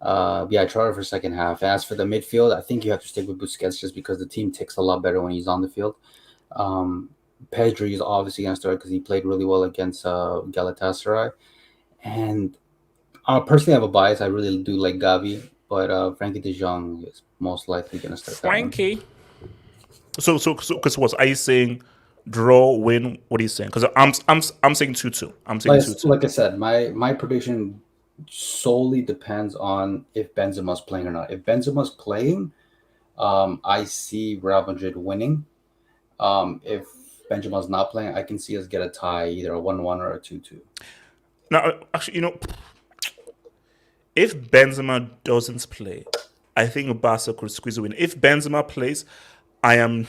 S2: Traore for second half. As for the midfield, I think you have to stick with Busquets just because the team ticks a lot better when he's on the field. Pedri is obviously going to start because he played really well against Galatasaray. And I personally have a bias. I really do like Gavi, but Frankie de Jong is most likely going to start.
S1: Frankie. So, because what are you saying? Draw, win. What are you saying? Because I'm saying 2-2. I'm saying 2-2.
S2: Like I said, my prediction solely depends on if Benzema's playing or not. If Benzema's playing, I see Real Madrid winning. If Benzema's not playing, I can see us get a tie, either a 1-1 or a 2-2.
S1: Now, actually, if Benzema doesn't play, I think Barca could squeeze a win. If Benzema plays, I am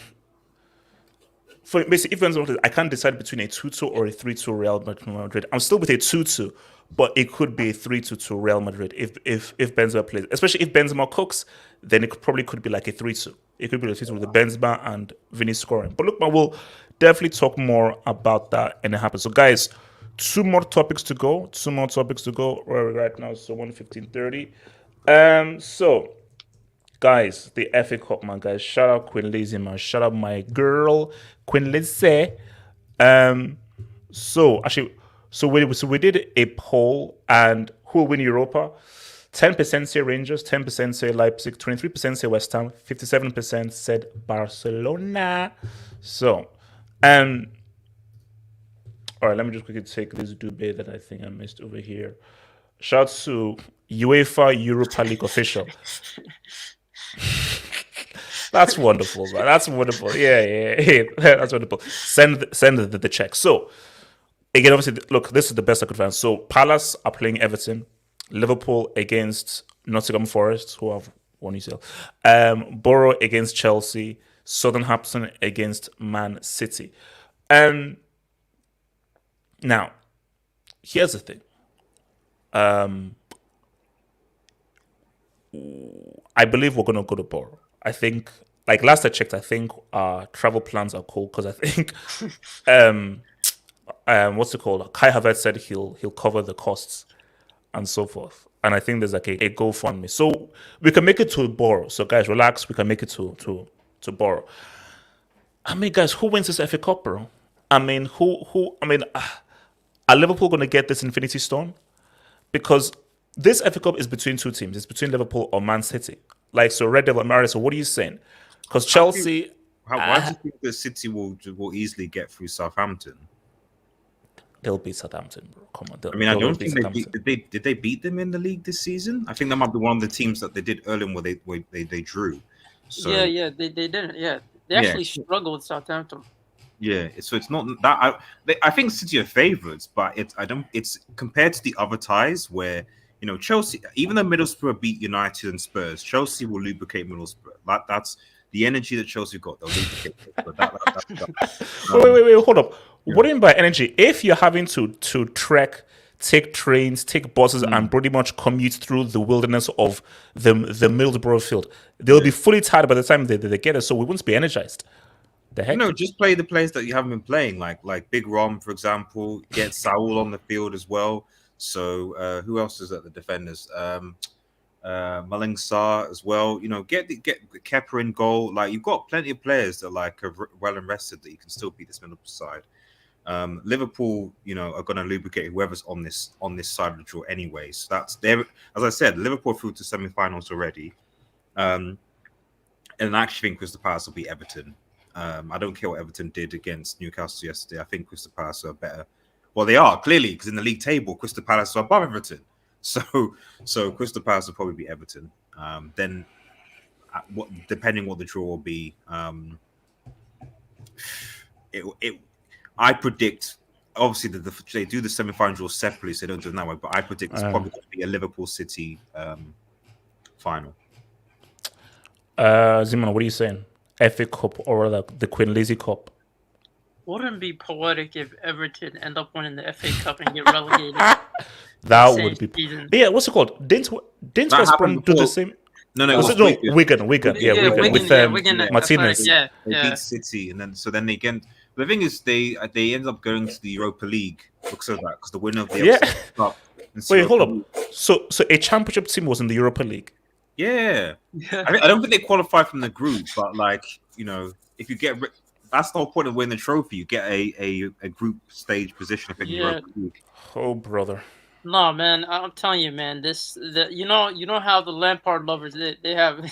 S1: for basically, if I can't decide between a 2-2 or a 3-2 Real Madrid. I'm still with a 2-2, but it could be a 3-2 Real Madrid if Benzema plays. Especially if Benzema cooks, then it probably could be like a 3-2. It could be a 3-2 with the Benzema and Vinny scoring. But look, man, we'll definitely talk more about that when it happens. So, guys, two more topics to go. Right now, so 1:15:30. So, guys, the FA Cup, man, guys. Shout out Queen Lizzie, man. Shout out my girl, Queen Lizzie. So actually, we did a poll, and who will win Europa? 10% say Rangers, 10% say Leipzig, 23% say West Ham, 57% said Barcelona. So, all right, let me just quickly take this debate that I think I missed over here. Shout to UEFA Europa League official. That's wonderful, man. That's wonderful. Yeah. That's wonderful. Send the check. So, again, obviously, look, this is the best I could find. So, Palace are playing Everton. Liverpool against Nottingham Forest, who have won UCL. Borough against Chelsea. Southampton against Man City. Now, here's the thing. I believe we're going to go to Borough. I think, like last I checked, I think our travel plans are cool because I think, what's it called? Kai Havertz said he'll cover the costs and so forth. And I think there's like a GoFundMe. So we can make it to Borough. So guys, relax. We can make it to Borough. I mean, guys, who wins this FA Cup, bro? I mean, are Liverpool going to get this Infinity Stone? Because this FA Cup is between two teams. It's between Liverpool or Man City. Like, so Red Devil Mario, so what are you saying? Because Chelsea...
S6: Why do you think the City will easily get through Southampton?
S1: They'll beat Southampton, bro. Come on.
S6: I don't think did they beat them in the league this season? I think that might be one of the teams that they did earlier where they drew. So,
S3: they didn't. Yeah, they actually struggled with Southampton.
S6: Yeah, so it's not that I think City are favourites, but it's compared to the other ties where Chelsea, even though Middlesbrough beat United and Spurs, Chelsea will lubricate Middlesbrough. That's the energy that Chelsea got. They'll lubricate it.
S1: Wait, hold up. What do you mean by energy? If you're having to trek, take trains, take buses, and pretty much commute through the wilderness of the Middlesbrough field, they'll be fully tired by the time they get it. So we won't be energized. The heck?
S6: Just play the players that you haven't been playing, like Big Rom, for example. Get Saul on the field as well. So who else is at the defenders? Maling Sarr as well. Get Kepa in goal. Like, you've got plenty of players that are well and rested that you can still beat this middle side. Liverpool, are going to lubricate whoever's on this side of the draw anyway. So that's there. As I said, Liverpool through to semi-finals already. And I actually think Crystal Palace will beat Everton. I don't care what Everton did against Newcastle yesterday. I think Crystal Palace are better. Well, they are clearly, because in the league table, Crystal Palace are above Everton. So Crystal Palace will probably be Everton. Then, depending what the draw will be, I predict. Obviously, they do the semi-final draw separately, so they don't do it that way. But I predict it's probably going to be a Liverpool City final.
S1: Zimon, what are you saying? FA Cup or the Queen Lizzie Cup?
S3: Wouldn't it be poetic if Everton end up winning the FA Cup and get relegated?
S1: That would be. Season. Yeah, what's it called? Didn't West Brom do the same?
S6: No, it was
S1: Wigan. Wigan with Martinez.
S6: They beat City, and then they again. The thing is, they end up going to the Europa League because of that, because the winner of the Cup.
S1: Wait, hold up. So a championship team was in the Europa League.
S6: Yeah. I don't think they qualify from the group, but if you get, that's the whole point of winning the trophy. You get a group stage position in the Europa League.
S1: Oh, brother.
S3: No, man, I'm telling you, man. You know how the Lampard lovers they have,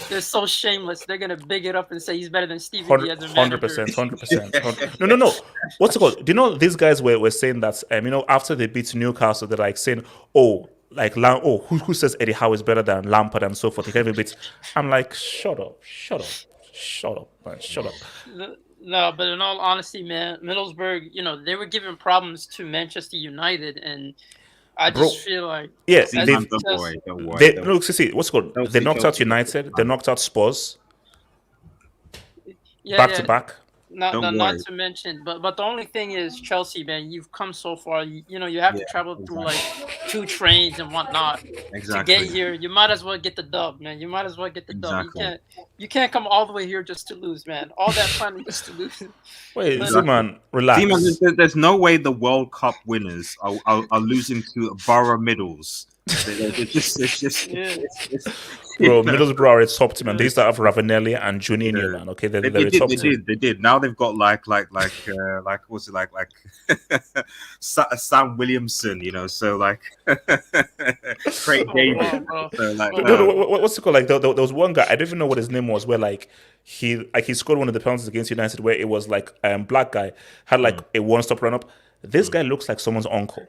S3: they're so shameless. They're gonna big it up and say he's better than Stevie D as a manager.
S1: 100%. No. What's it called? Do you know these guys were saying that? After they beat Newcastle, they're like saying, "Oh, who says Eddie Howe is better than Lampard and so forth?" He can't even beat. I'm like, shut up, man, shut up.
S3: No, but in all honesty, man, Middlesbrough, they were giving problems to Manchester United, and I just feel like
S1: don't
S6: worry.
S1: What's it called? They knocked out United. They knocked out Spurs. Back to back.
S3: not to mention, but the only thing is Chelsea, man. You've come so far. You have to travel through like 2 trains and whatnot to get here. You might as well get the dub, man. You might as well get the dub. You can't come all the way here just to lose, man. All that fun just to lose.
S1: Wait, Z-Man, relax.
S6: Z-Man, there's no way the World Cup winners are losing to Borough Middles. It's just
S1: Bro, Middlesbrough are a top team, and they used to have Ravanelli and Juninho, man. Okay, they're a top team.
S6: They did. Now they've got what's it like Sam Williamson, so like Craig David.
S1: What's it called? Like there was one guy, I don't even know what his name was, where he scored one of the penalties against United, where it was like black guy had like a one-stop run up. This guy looks like someone's uncle.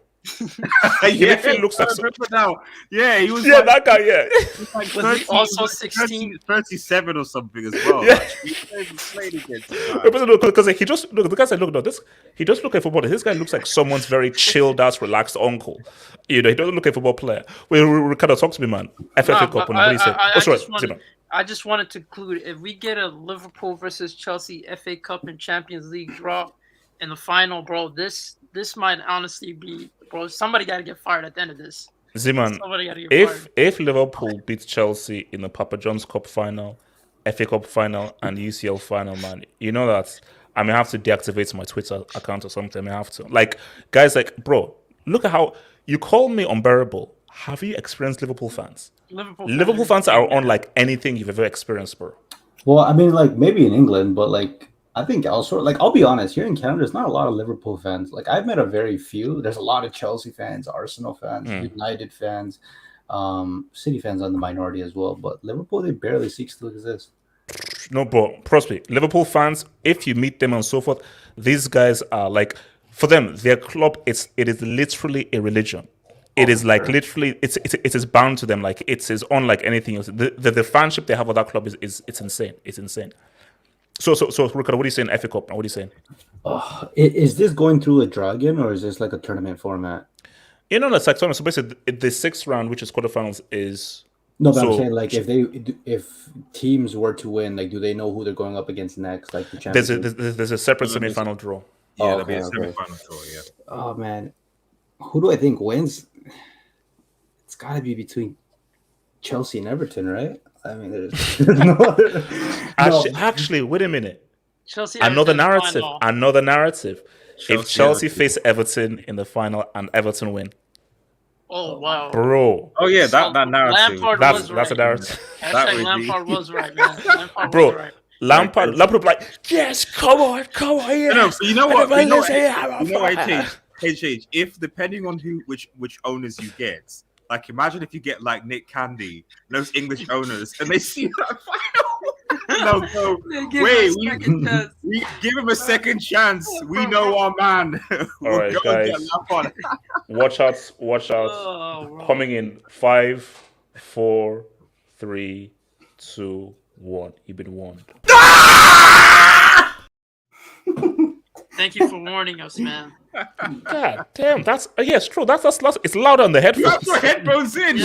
S1: He looks like
S6: now. Yeah, he was.
S1: Yeah, that guy. Yeah,
S6: like
S3: was he also 16,
S6: 37 or something as well.
S1: Yeah,
S6: because
S1: he just look. The guy said, "Look, no, he just look like a footballer. This guy looks like someone's very chilled out, relaxed uncle. He doesn't look like a football player." We kind of talk to me, man. FA Cup. What do you say?
S3: I just wanted to conclude: if we get a Liverpool versus Chelsea FA Cup and Champions League draw in the final, bro, this might honestly be. Bro, somebody got to get fired at the end of this.
S1: Z-Man, if Liverpool beats Chelsea in the Papa John's Cup final, FA Cup final, and UCL final, man, you know that I may have to deactivate my Twitter account or something. I may have to. Like, guys, bro, look at how you call me unbearable. Have you experienced Liverpool fans? Liverpool fans are unlike anything you've ever experienced, bro.
S2: Well, I mean, maybe in England, but I think elsewhere, I'll be honest, here in Canada, there's not a lot of Liverpool fans. I've met a very few. There's a lot of Chelsea fans, Arsenal fans, United fans, City fans on the minority as well. But Liverpool, they barely cease to exist.
S1: No, bro, trust me. Liverpool fans, if you meet them and so forth, these guys are for them, their club, it is literally a religion. It is literally, it is bound to them. It is unlike anything else. The fanship they have with that club is insane. It's insane. So, Ricardo, what are you saying? FA Cup? What are you saying?
S2: Is this going through a dragon or is this like a tournament format?
S1: It's like tournament. So basically, the 6th round, which is quarterfinals, is
S2: no. But I'm saying, if teams were to win, do they know who they're going up against next? Like the Champions League?
S1: There's a separate semi-final draw.
S6: Yeah, there'll be a semi-final draw. Yeah.
S2: Oh man, who do I think wins? It's got to be between Chelsea and Everton, right? I mean, there's no other.
S1: Actually, wait a minute.
S3: Chelsea.
S1: Another narrative. If Chelsea face Everton in the final and Everton win.
S3: Oh wow,
S1: bro.
S6: Oh yeah, that narrative.
S1: That's a narrative.
S3: Lampard was right, man.
S1: Lampard was like, yes, come on, yeah.
S6: No, so you know what? H. If depending on which owners you get. Imagine if you get Nick Candy, those English owners, and they see that final. We give him a second chance. We know our man.
S1: All right, guys. Watch out. Oh, coming in 5, 4, 3, 2, 1. You've been warned.
S3: Thank you for warning us, man.
S1: God damn, that's it's true. That's it's loud on the headphones.
S6: You have your headphones in.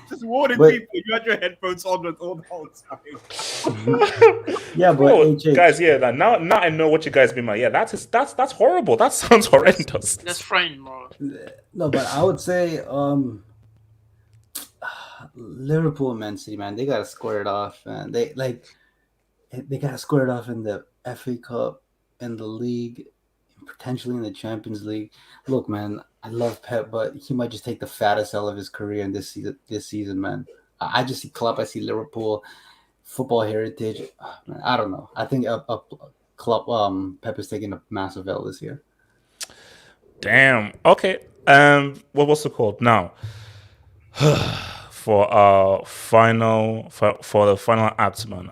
S6: Just warning people. You had your headphones on the whole time.
S2: Yeah, but
S1: guys, now I know what you guys mean. Yeah, that's horrible. That sounds horrendous.
S3: That's frightening, bro.
S2: No, but I would say Liverpool and Man City, man, they gotta square it off, man. They gotta square it off in the FA Cup, in the league, potentially in the Champions League. Look, man, I love Pep, but he might just take the fattest L of his career in this season, man. I just see Klopp, I see Liverpool, football heritage. Man, I don't know. I think Klopp, Pep is taking a massive L this year.
S1: Damn. Okay. What's it called now? For the final act, man.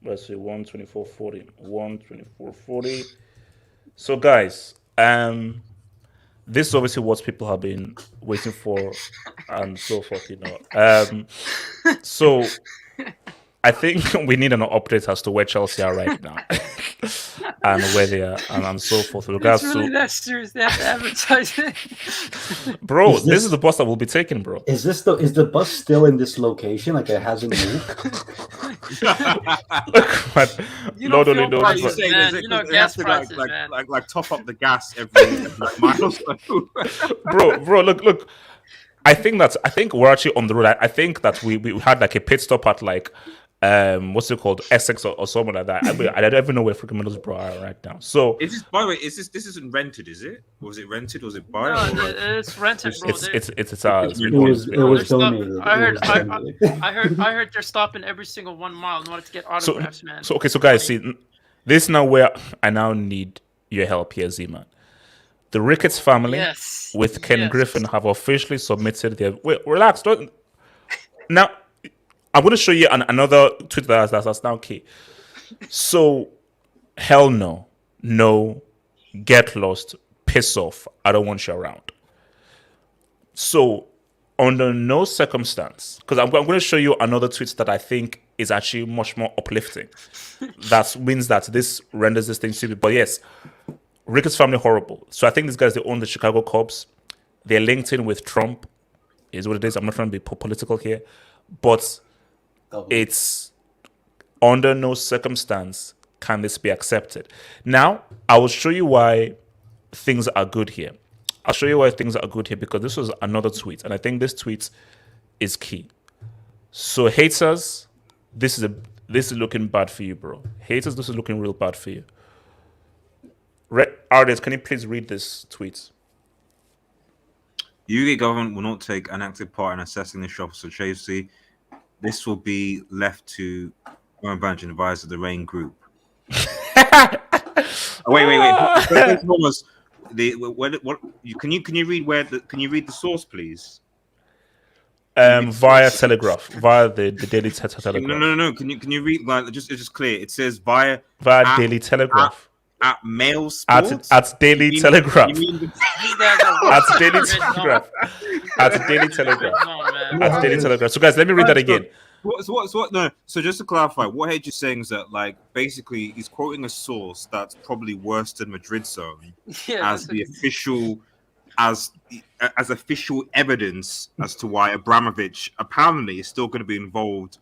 S1: Let's see, 124.40. 124.40. So, guys, this is obviously what people have been waiting for and so forth, So, I think we need an update as to where Chelsea are right now and where they are and so forth.
S3: It's really that serious. They have to advertise it.
S1: Bro, this is the bus that we'll be taking, bro.
S2: Is the bus still in this location? It hasn't moved?
S1: Look, man,
S3: You
S1: Lord
S3: don't
S1: only
S3: feel
S1: knows.
S3: prices,
S6: You're
S1: but-
S6: saying,
S3: man.
S6: is it
S3: You know
S6: 'cause they
S3: gas
S6: have to,
S3: prices, man.
S6: like top up the gas every mile or so?
S1: bro, look. I think we're actually on the road. I think that we had like a pit stop at like what's it called, Essex or something like that. I don't even know where freaking Middlesbrough are right now. So
S6: Is this, by the way, this isn't rented, is it? Was it rented? Was it buy?
S3: No,
S6: Or like,
S3: it's rented, bro.
S1: it's ours.
S6: It
S2: It was
S3: Bro, they're
S2: donated.
S3: I heard,
S2: It was donated.
S3: I heard they're stopping every single 1 mile in order to get
S1: So,
S3: autographs, man.
S1: so okay, so guys, see, this is now where I now need your help here, Z-Man. The Ricketts family
S3: Yes.
S1: with Ken
S3: Yes.
S1: Griffin have officially submitted their. Wait, relax. Don't. Now, I'm going to show you another tweet that's now key. So, hell no. No. Get lost. Piss off. I don't want you around. So, under no circumstance, because I'm going to show you another tweet that I think is actually much more uplifting. That means that this renders this thing stupid. But yes, Ricketts family horrible. So I think these guys, they own the Chicago Cubs. They're linked in with Trump, is what it is. I'm not trying to be political here, but it's under no circumstance can this be accepted. Now, I will show you why things are good here. I'll show you why things are good here because this was another tweet, and I think this tweet is key. So haters, this is looking bad for you, bro. Haters, this is looking real bad for you. Artists, can you please read this tweet?
S6: UK government will not take an active part in assessing the shop for Chelsea. This will be left to Roman Branch and advisor of the Rain Group. Wait. First almost, what can you read can you read the source, please?
S1: Via Telegraph, via the Daily Telegraph.
S6: No. Can you read? Like, it's just clear. It says via
S1: Daily Telegraph.
S6: At Mail Sports.
S1: At Daily Telegraph. At Daily
S3: No,
S1: Telegraph. At Daily Telegraph.
S3: man.
S1: At Daily Telegraph. So guys, let me read that again.
S6: What? No. So just to clarify, what Hedge is saying is that, like, basically, he's quoting a source that's probably worse than Madrid Zone
S3: Yeah,
S6: as the official, as official evidence as to why Abramovich apparently is still going to be involved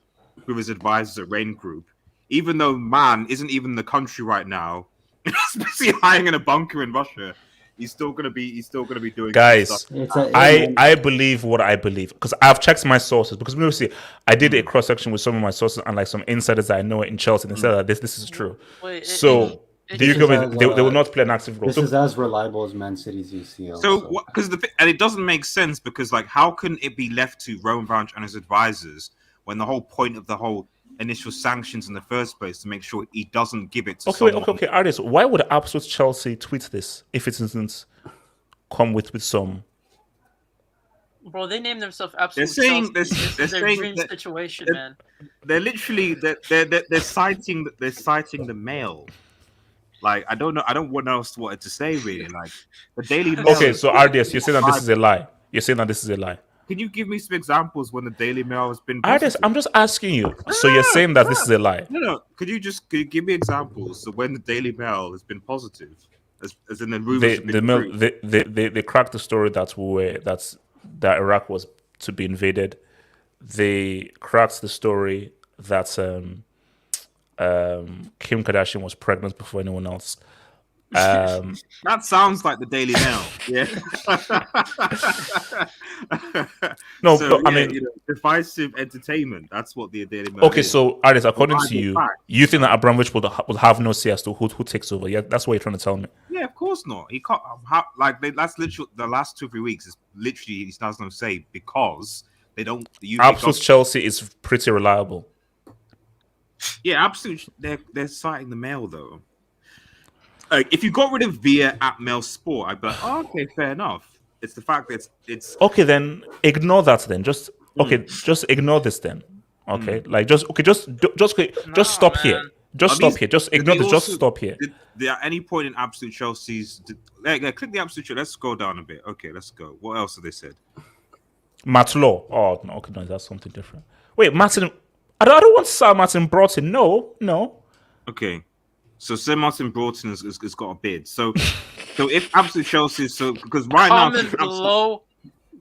S6: with his advisors at Rain Group, even though man isn't even in the country right now. He's busy hiding in a bunker in Russia. He's still gonna be doing
S1: guys.
S6: stuff.
S1: I believe what I believe because I've checked my sources because obviously I did a cross section with some of my sources and like some insiders that I know in Chelsea and they said that this is true.
S3: Wait,
S1: So they will not play an active role.
S2: This is as reliable as Man City's UCL.
S6: So because and it doesn't make sense because like how can it be left to Roman Branch and his advisors when the whole point of the whole initial sanctions in the first place to make sure he doesn't give it to someone.
S1: Okay, artists. Why would Absolute Chelsea tweet this if it doesn't come with some?
S3: Bro, they named themselves Absolute
S6: They're saying
S3: Chelsea.
S6: they're
S3: This is their
S6: saying
S3: dream
S6: that-
S3: situation,
S6: that-
S3: man.
S6: They're literally they're citing the Mail. Like I don't want to know what to say really. Like the Daily Mail.
S1: Okay, so RDS, you're saying that this is a lie. You're saying that this is a lie.
S6: Can you give me some examples when the Daily Mail has been
S1: RDS,
S6: positive?
S1: I'm just asking you. So you're saying that this is a lie?
S6: No. Could you give me examples of when the Daily Mail has been positive, as in the rumors have been true?
S1: They cracked the story that Iraq was to be invaded. They cracked the story that Kim Kardashian was pregnant before anyone else.
S6: That sounds like the Daily Mail. Yeah.
S1: No,
S6: So,
S1: but, I
S6: yeah,
S1: mean,
S6: divisive entertainment. That's what the Daily Mail
S1: okay.
S6: is.
S1: So, Aris, according to
S6: Reliable
S1: you,
S6: fact.
S1: you think that Abramovich will have no say as to who takes over? Yeah, that's what you're trying to tell me.
S6: Yeah, of course not. He can't. That's literally the last 2-3 weeks. Is literally he has no say because they don't. The UK
S1: Absolute
S6: government-
S1: Chelsea is pretty reliable.
S6: Yeah, absolutely. They're citing the Mail though. Like, if you got rid of Via at Mail Sport, I'd be like, oh, okay, fair enough. It's the fact that it's
S1: Okay, then ignore that. Then just ignore this. Then okay, like just stop
S3: man.
S1: here. Just
S6: Are
S1: stop
S6: these-
S1: here. Just
S6: did
S1: ignore
S6: they
S1: this. Just
S6: also-
S1: stop here.
S6: Did there at any point in Absolute Chelsea's? Click the Absolute Chelsea. Let's scroll down a bit. Okay, let's go. What else have they said?
S1: Matt Law. Oh no, okay, no, that's something different. Wait, Martin. I don't want Sir Martin Broughton. No.
S6: Okay, so Sir Martin Broughton has got a bid. So if Absolute Chelsea, because right now,
S3: Comment below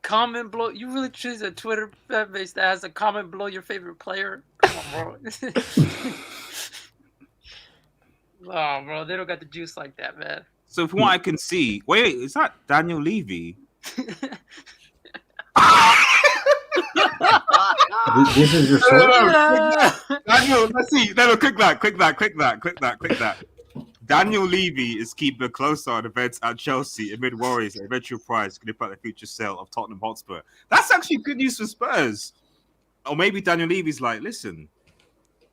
S3: Comment below. You really choose a Twitter fan base that has a comment below your favorite player? Come on, bro. Oh, bro, they don't got the juice like that, man.
S6: So from what I can see, wait, is that Daniel Levy?
S2: This is your source?
S6: Daniel, let's see. No, click that. Daniel Levy is keeping a close eye on events at Chelsea amid worries that eventual price could impact the future sale of Tottenham Hotspur. That's actually good news for Spurs. Or maybe Daniel Levy's like, listen.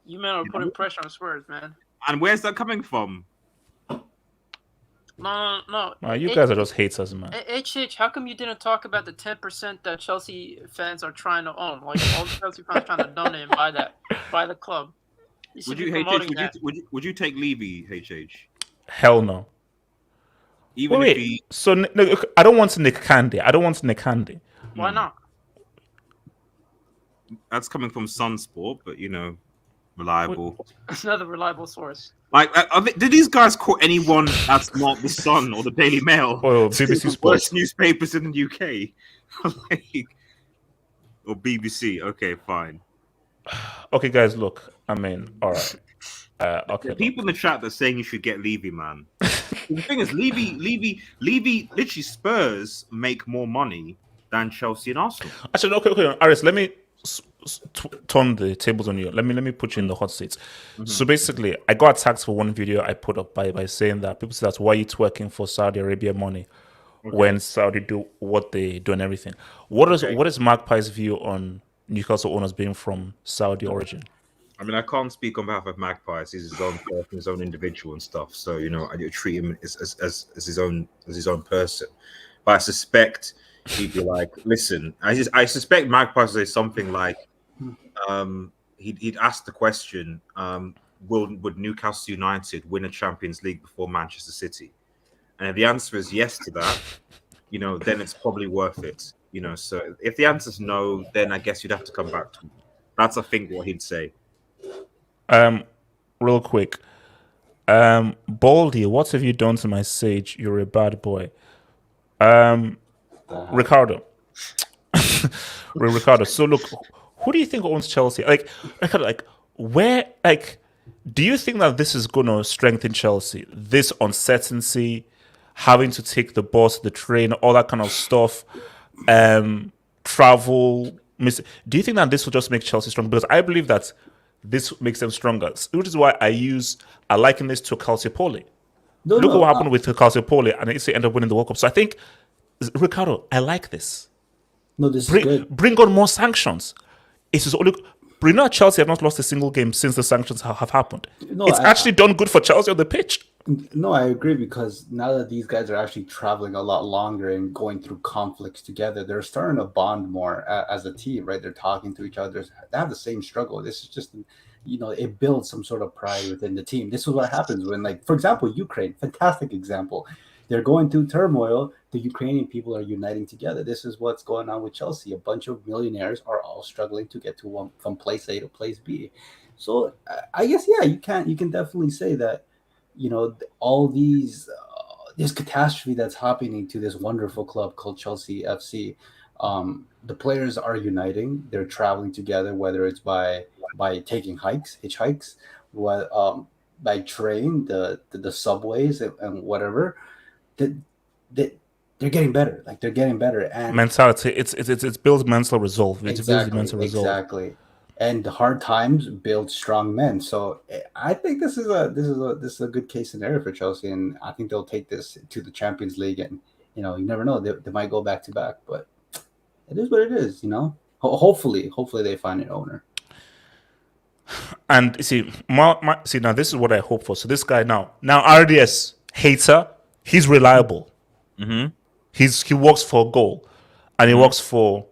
S3: You men are putting pressure on Spurs, man.
S6: And where's that coming from?
S3: No.
S1: You guys are just haters, man.
S3: HH, how come you didn't talk about the 10% that Chelsea fans are trying to own? Like all the Chelsea fans trying to donate and buy the club.
S6: Would you take Levy, HH?
S1: Hell no.
S6: Even if he...
S1: So no, I don't want Nick Candy.
S3: Why not?
S6: That's coming from Sunsport, but reliable.
S3: Another reliable source.
S6: Like, did these guys call anyone that's not the Sun or the Daily Mail?
S1: Or BBC Sports.
S6: Worst newspapers in the UK. Or BBC. Okay, fine.
S1: Okay, guys, look. I mean, all right. Okay.
S6: People in the chat that are saying you should get Levy, man. The thing is, Levy, literally Spurs make more money than Chelsea and Arsenal.
S1: Actually, okay. Aris, let me turn the tables on you. Let me put you in the hot seats. Mm-hmm. So basically, I got attacked for one video I put up by saying that people say that's why you twerking for Saudi Arabia money when Saudi do what they do and everything. What is Magpie's view on Newcastle owners being from Saudi origin?
S6: I mean, I can't speak on behalf of Magpies. He's his own person, his own individual and stuff. So I do treat him as his own person. But I suspect he'd be like, listen. I suspect Magpies would say something like, he'd ask the question, would Newcastle United win a Champions League before Manchester City? And if the answer is yes to that, then it's probably worth it. So if the answer is no, then I guess you'd have to come back to him. That's, I think, what he'd say.
S1: Real quick. Baldy, what have you done to my Sage? You're a bad boy. Ricardo. Ricardo. So look, who do you think owns Chelsea? Where do you think that this is gonna strengthen Chelsea? This uncertainty, having to take the bus, the train, all that kind of stuff, travel. Do you think that this will just make Chelsea strong? Because I believe that this makes them stronger, which is why I liken this to Calciopoli. Look at what happened with Calciopoli, and it ended up winning the World Cup. So I think, Ricardo, I like this.
S2: No, this is good.
S1: Bring on more sanctions. Chelsea have not lost a single game since the sanctions have happened. It's actually done good for Chelsea on the pitch.
S2: No, I agree, because now that these guys are actually traveling a lot longer and going through conflicts together, they're starting to bond more as a team, right? They're talking to each other. They have the same struggle. This is just, it builds some sort of pride within the team. This is what happens when, for example, Ukraine, fantastic example. They're going through turmoil. The Ukrainian people are uniting together. This is what's going on with Chelsea. A bunch of millionaires are all struggling to get from place A to place B. So I guess, you can definitely say that, all these this catastrophe that's happening to this wonderful club called Chelsea FC. The players are uniting. They're traveling together, whether it's by taking hitchhikes, by train, the subways and whatever. They're getting better. They're getting better. And
S1: mentality. It's builds mental resolve.
S2: Exactly. And the hard times build strong men. So I think this is a good case scenario for Chelsea, and I think they'll take this to the Champions League. And you never know, they might go back to back, but it is what it is. Hopefully they find an owner.
S1: And see, now this is what I hope for. So this guy now RDS hater, he's reliable.
S6: Mm-hmm.
S1: He works for goal, and he works for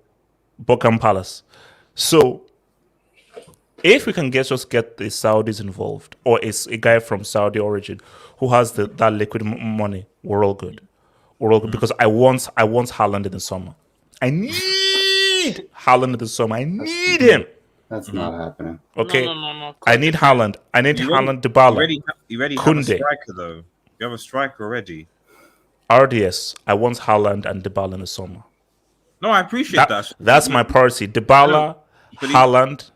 S1: Buckingham Palace. So if we can just get the Saudis involved, or it's a guy from Saudi origin who has that liquid money, we're all good. Because I want Haaland in the summer. I need Haaland in the summer. I need him.
S2: That's not happening.
S1: Okay.
S3: No.
S1: I need Haaland. I need Haaland, Dybala.
S6: You already have
S1: Kunde.
S6: a striker, though. You have a striker already.
S1: RDS. I want Haaland and Dybala in the summer.
S6: No, I appreciate that.
S1: That's my priority. Dybala,
S6: but
S1: Haaland,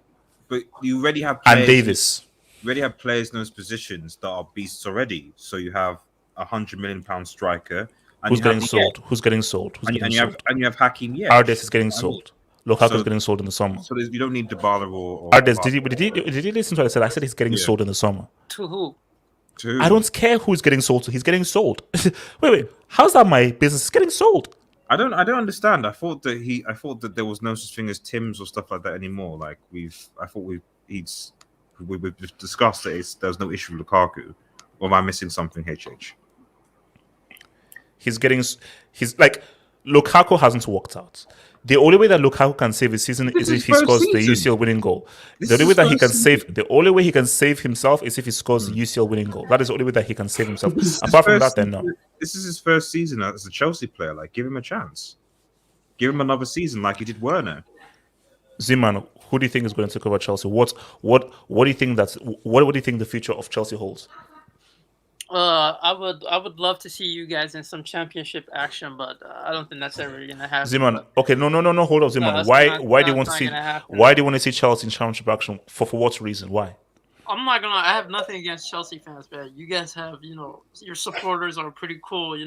S6: But you already have
S1: and
S6: players,
S1: Davis.
S6: You already have players in those positions that are beasts already. So you have £100 million striker. And
S1: Who's
S6: you
S1: getting
S6: have,
S1: sold? Who's getting sold? Who's getting sold?
S6: And you have Hakim. Yeah,
S1: Ardes is getting sold. Lukaku's getting sold in the summer.
S6: So you don't need Dybala or
S1: Ardes, did you listen to what I said? I said he's getting sold in the summer.
S3: To who?
S1: I don't care who's getting sold to. He's getting sold. wait. How's that my business? He's getting sold.
S6: I don't understand. I thought that there was no such thing as Tim's or stuff like that anymore. Like we've discussed that there's no issue with Lukaku. Or am I missing something, HH?
S1: He's like Lukaku hasn't worked out. The only way that Lukaku can save his season is if he scores the UCL winning goal. The only way he can save himself is if he scores the UCL winning goal. That is the only way that he can save himself. Apart from that, then no.
S6: This is his first season as a Chelsea player. Like, give him a chance. Give him another season, like he did Werner.
S1: Zeman, who do you think is going to take over Chelsea? What do you think the future of Chelsea holds?
S3: I would love to see you guys in some championship action, but I don't think that's ever gonna happen.
S1: Zeman, okay, no, hold on, Zeman. Why do you want to see Chelsea in championship action? For what reason? Why?
S3: I'm not gonna. I have nothing against Chelsea fans, man. You guys have, your supporters are pretty cool.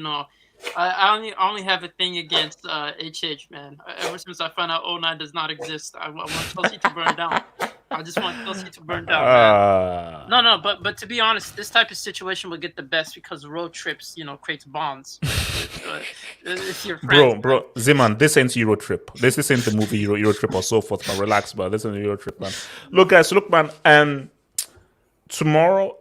S3: I only have a thing against HH, man. Ever since I found out 09 does not exist, I want Chelsea to burn down. I just want Chelsea to burn down, man. No, but to be honest, this type of situation will get the best because road trips, creates bonds. If your friends,
S1: bro, Zeman, this ain't Euro Trip. This ain't the movie Euro Trip or so forth. Man, relax, man. This ain't Euro Trip, man. Look, guys, man. Tomorrow,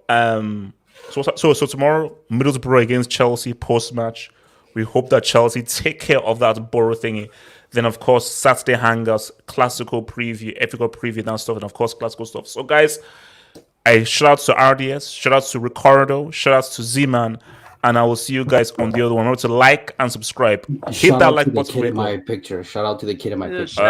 S1: so tomorrow, Middlesbrough against Chelsea post-match. We hope that Chelsea take care of that Borough thingy. Then, of course, Saturday hangouts, Clasico preview, Epico preview, that stuff, and of course, Clasico stuff. So, guys, I shout out to RDS, shout out to Ricardo, shout out to Z-Man, and I will see you guys on the other one. Remember to like and subscribe. Hit that like button.
S2: Kid in my picture. Shout out to the kid in my picture.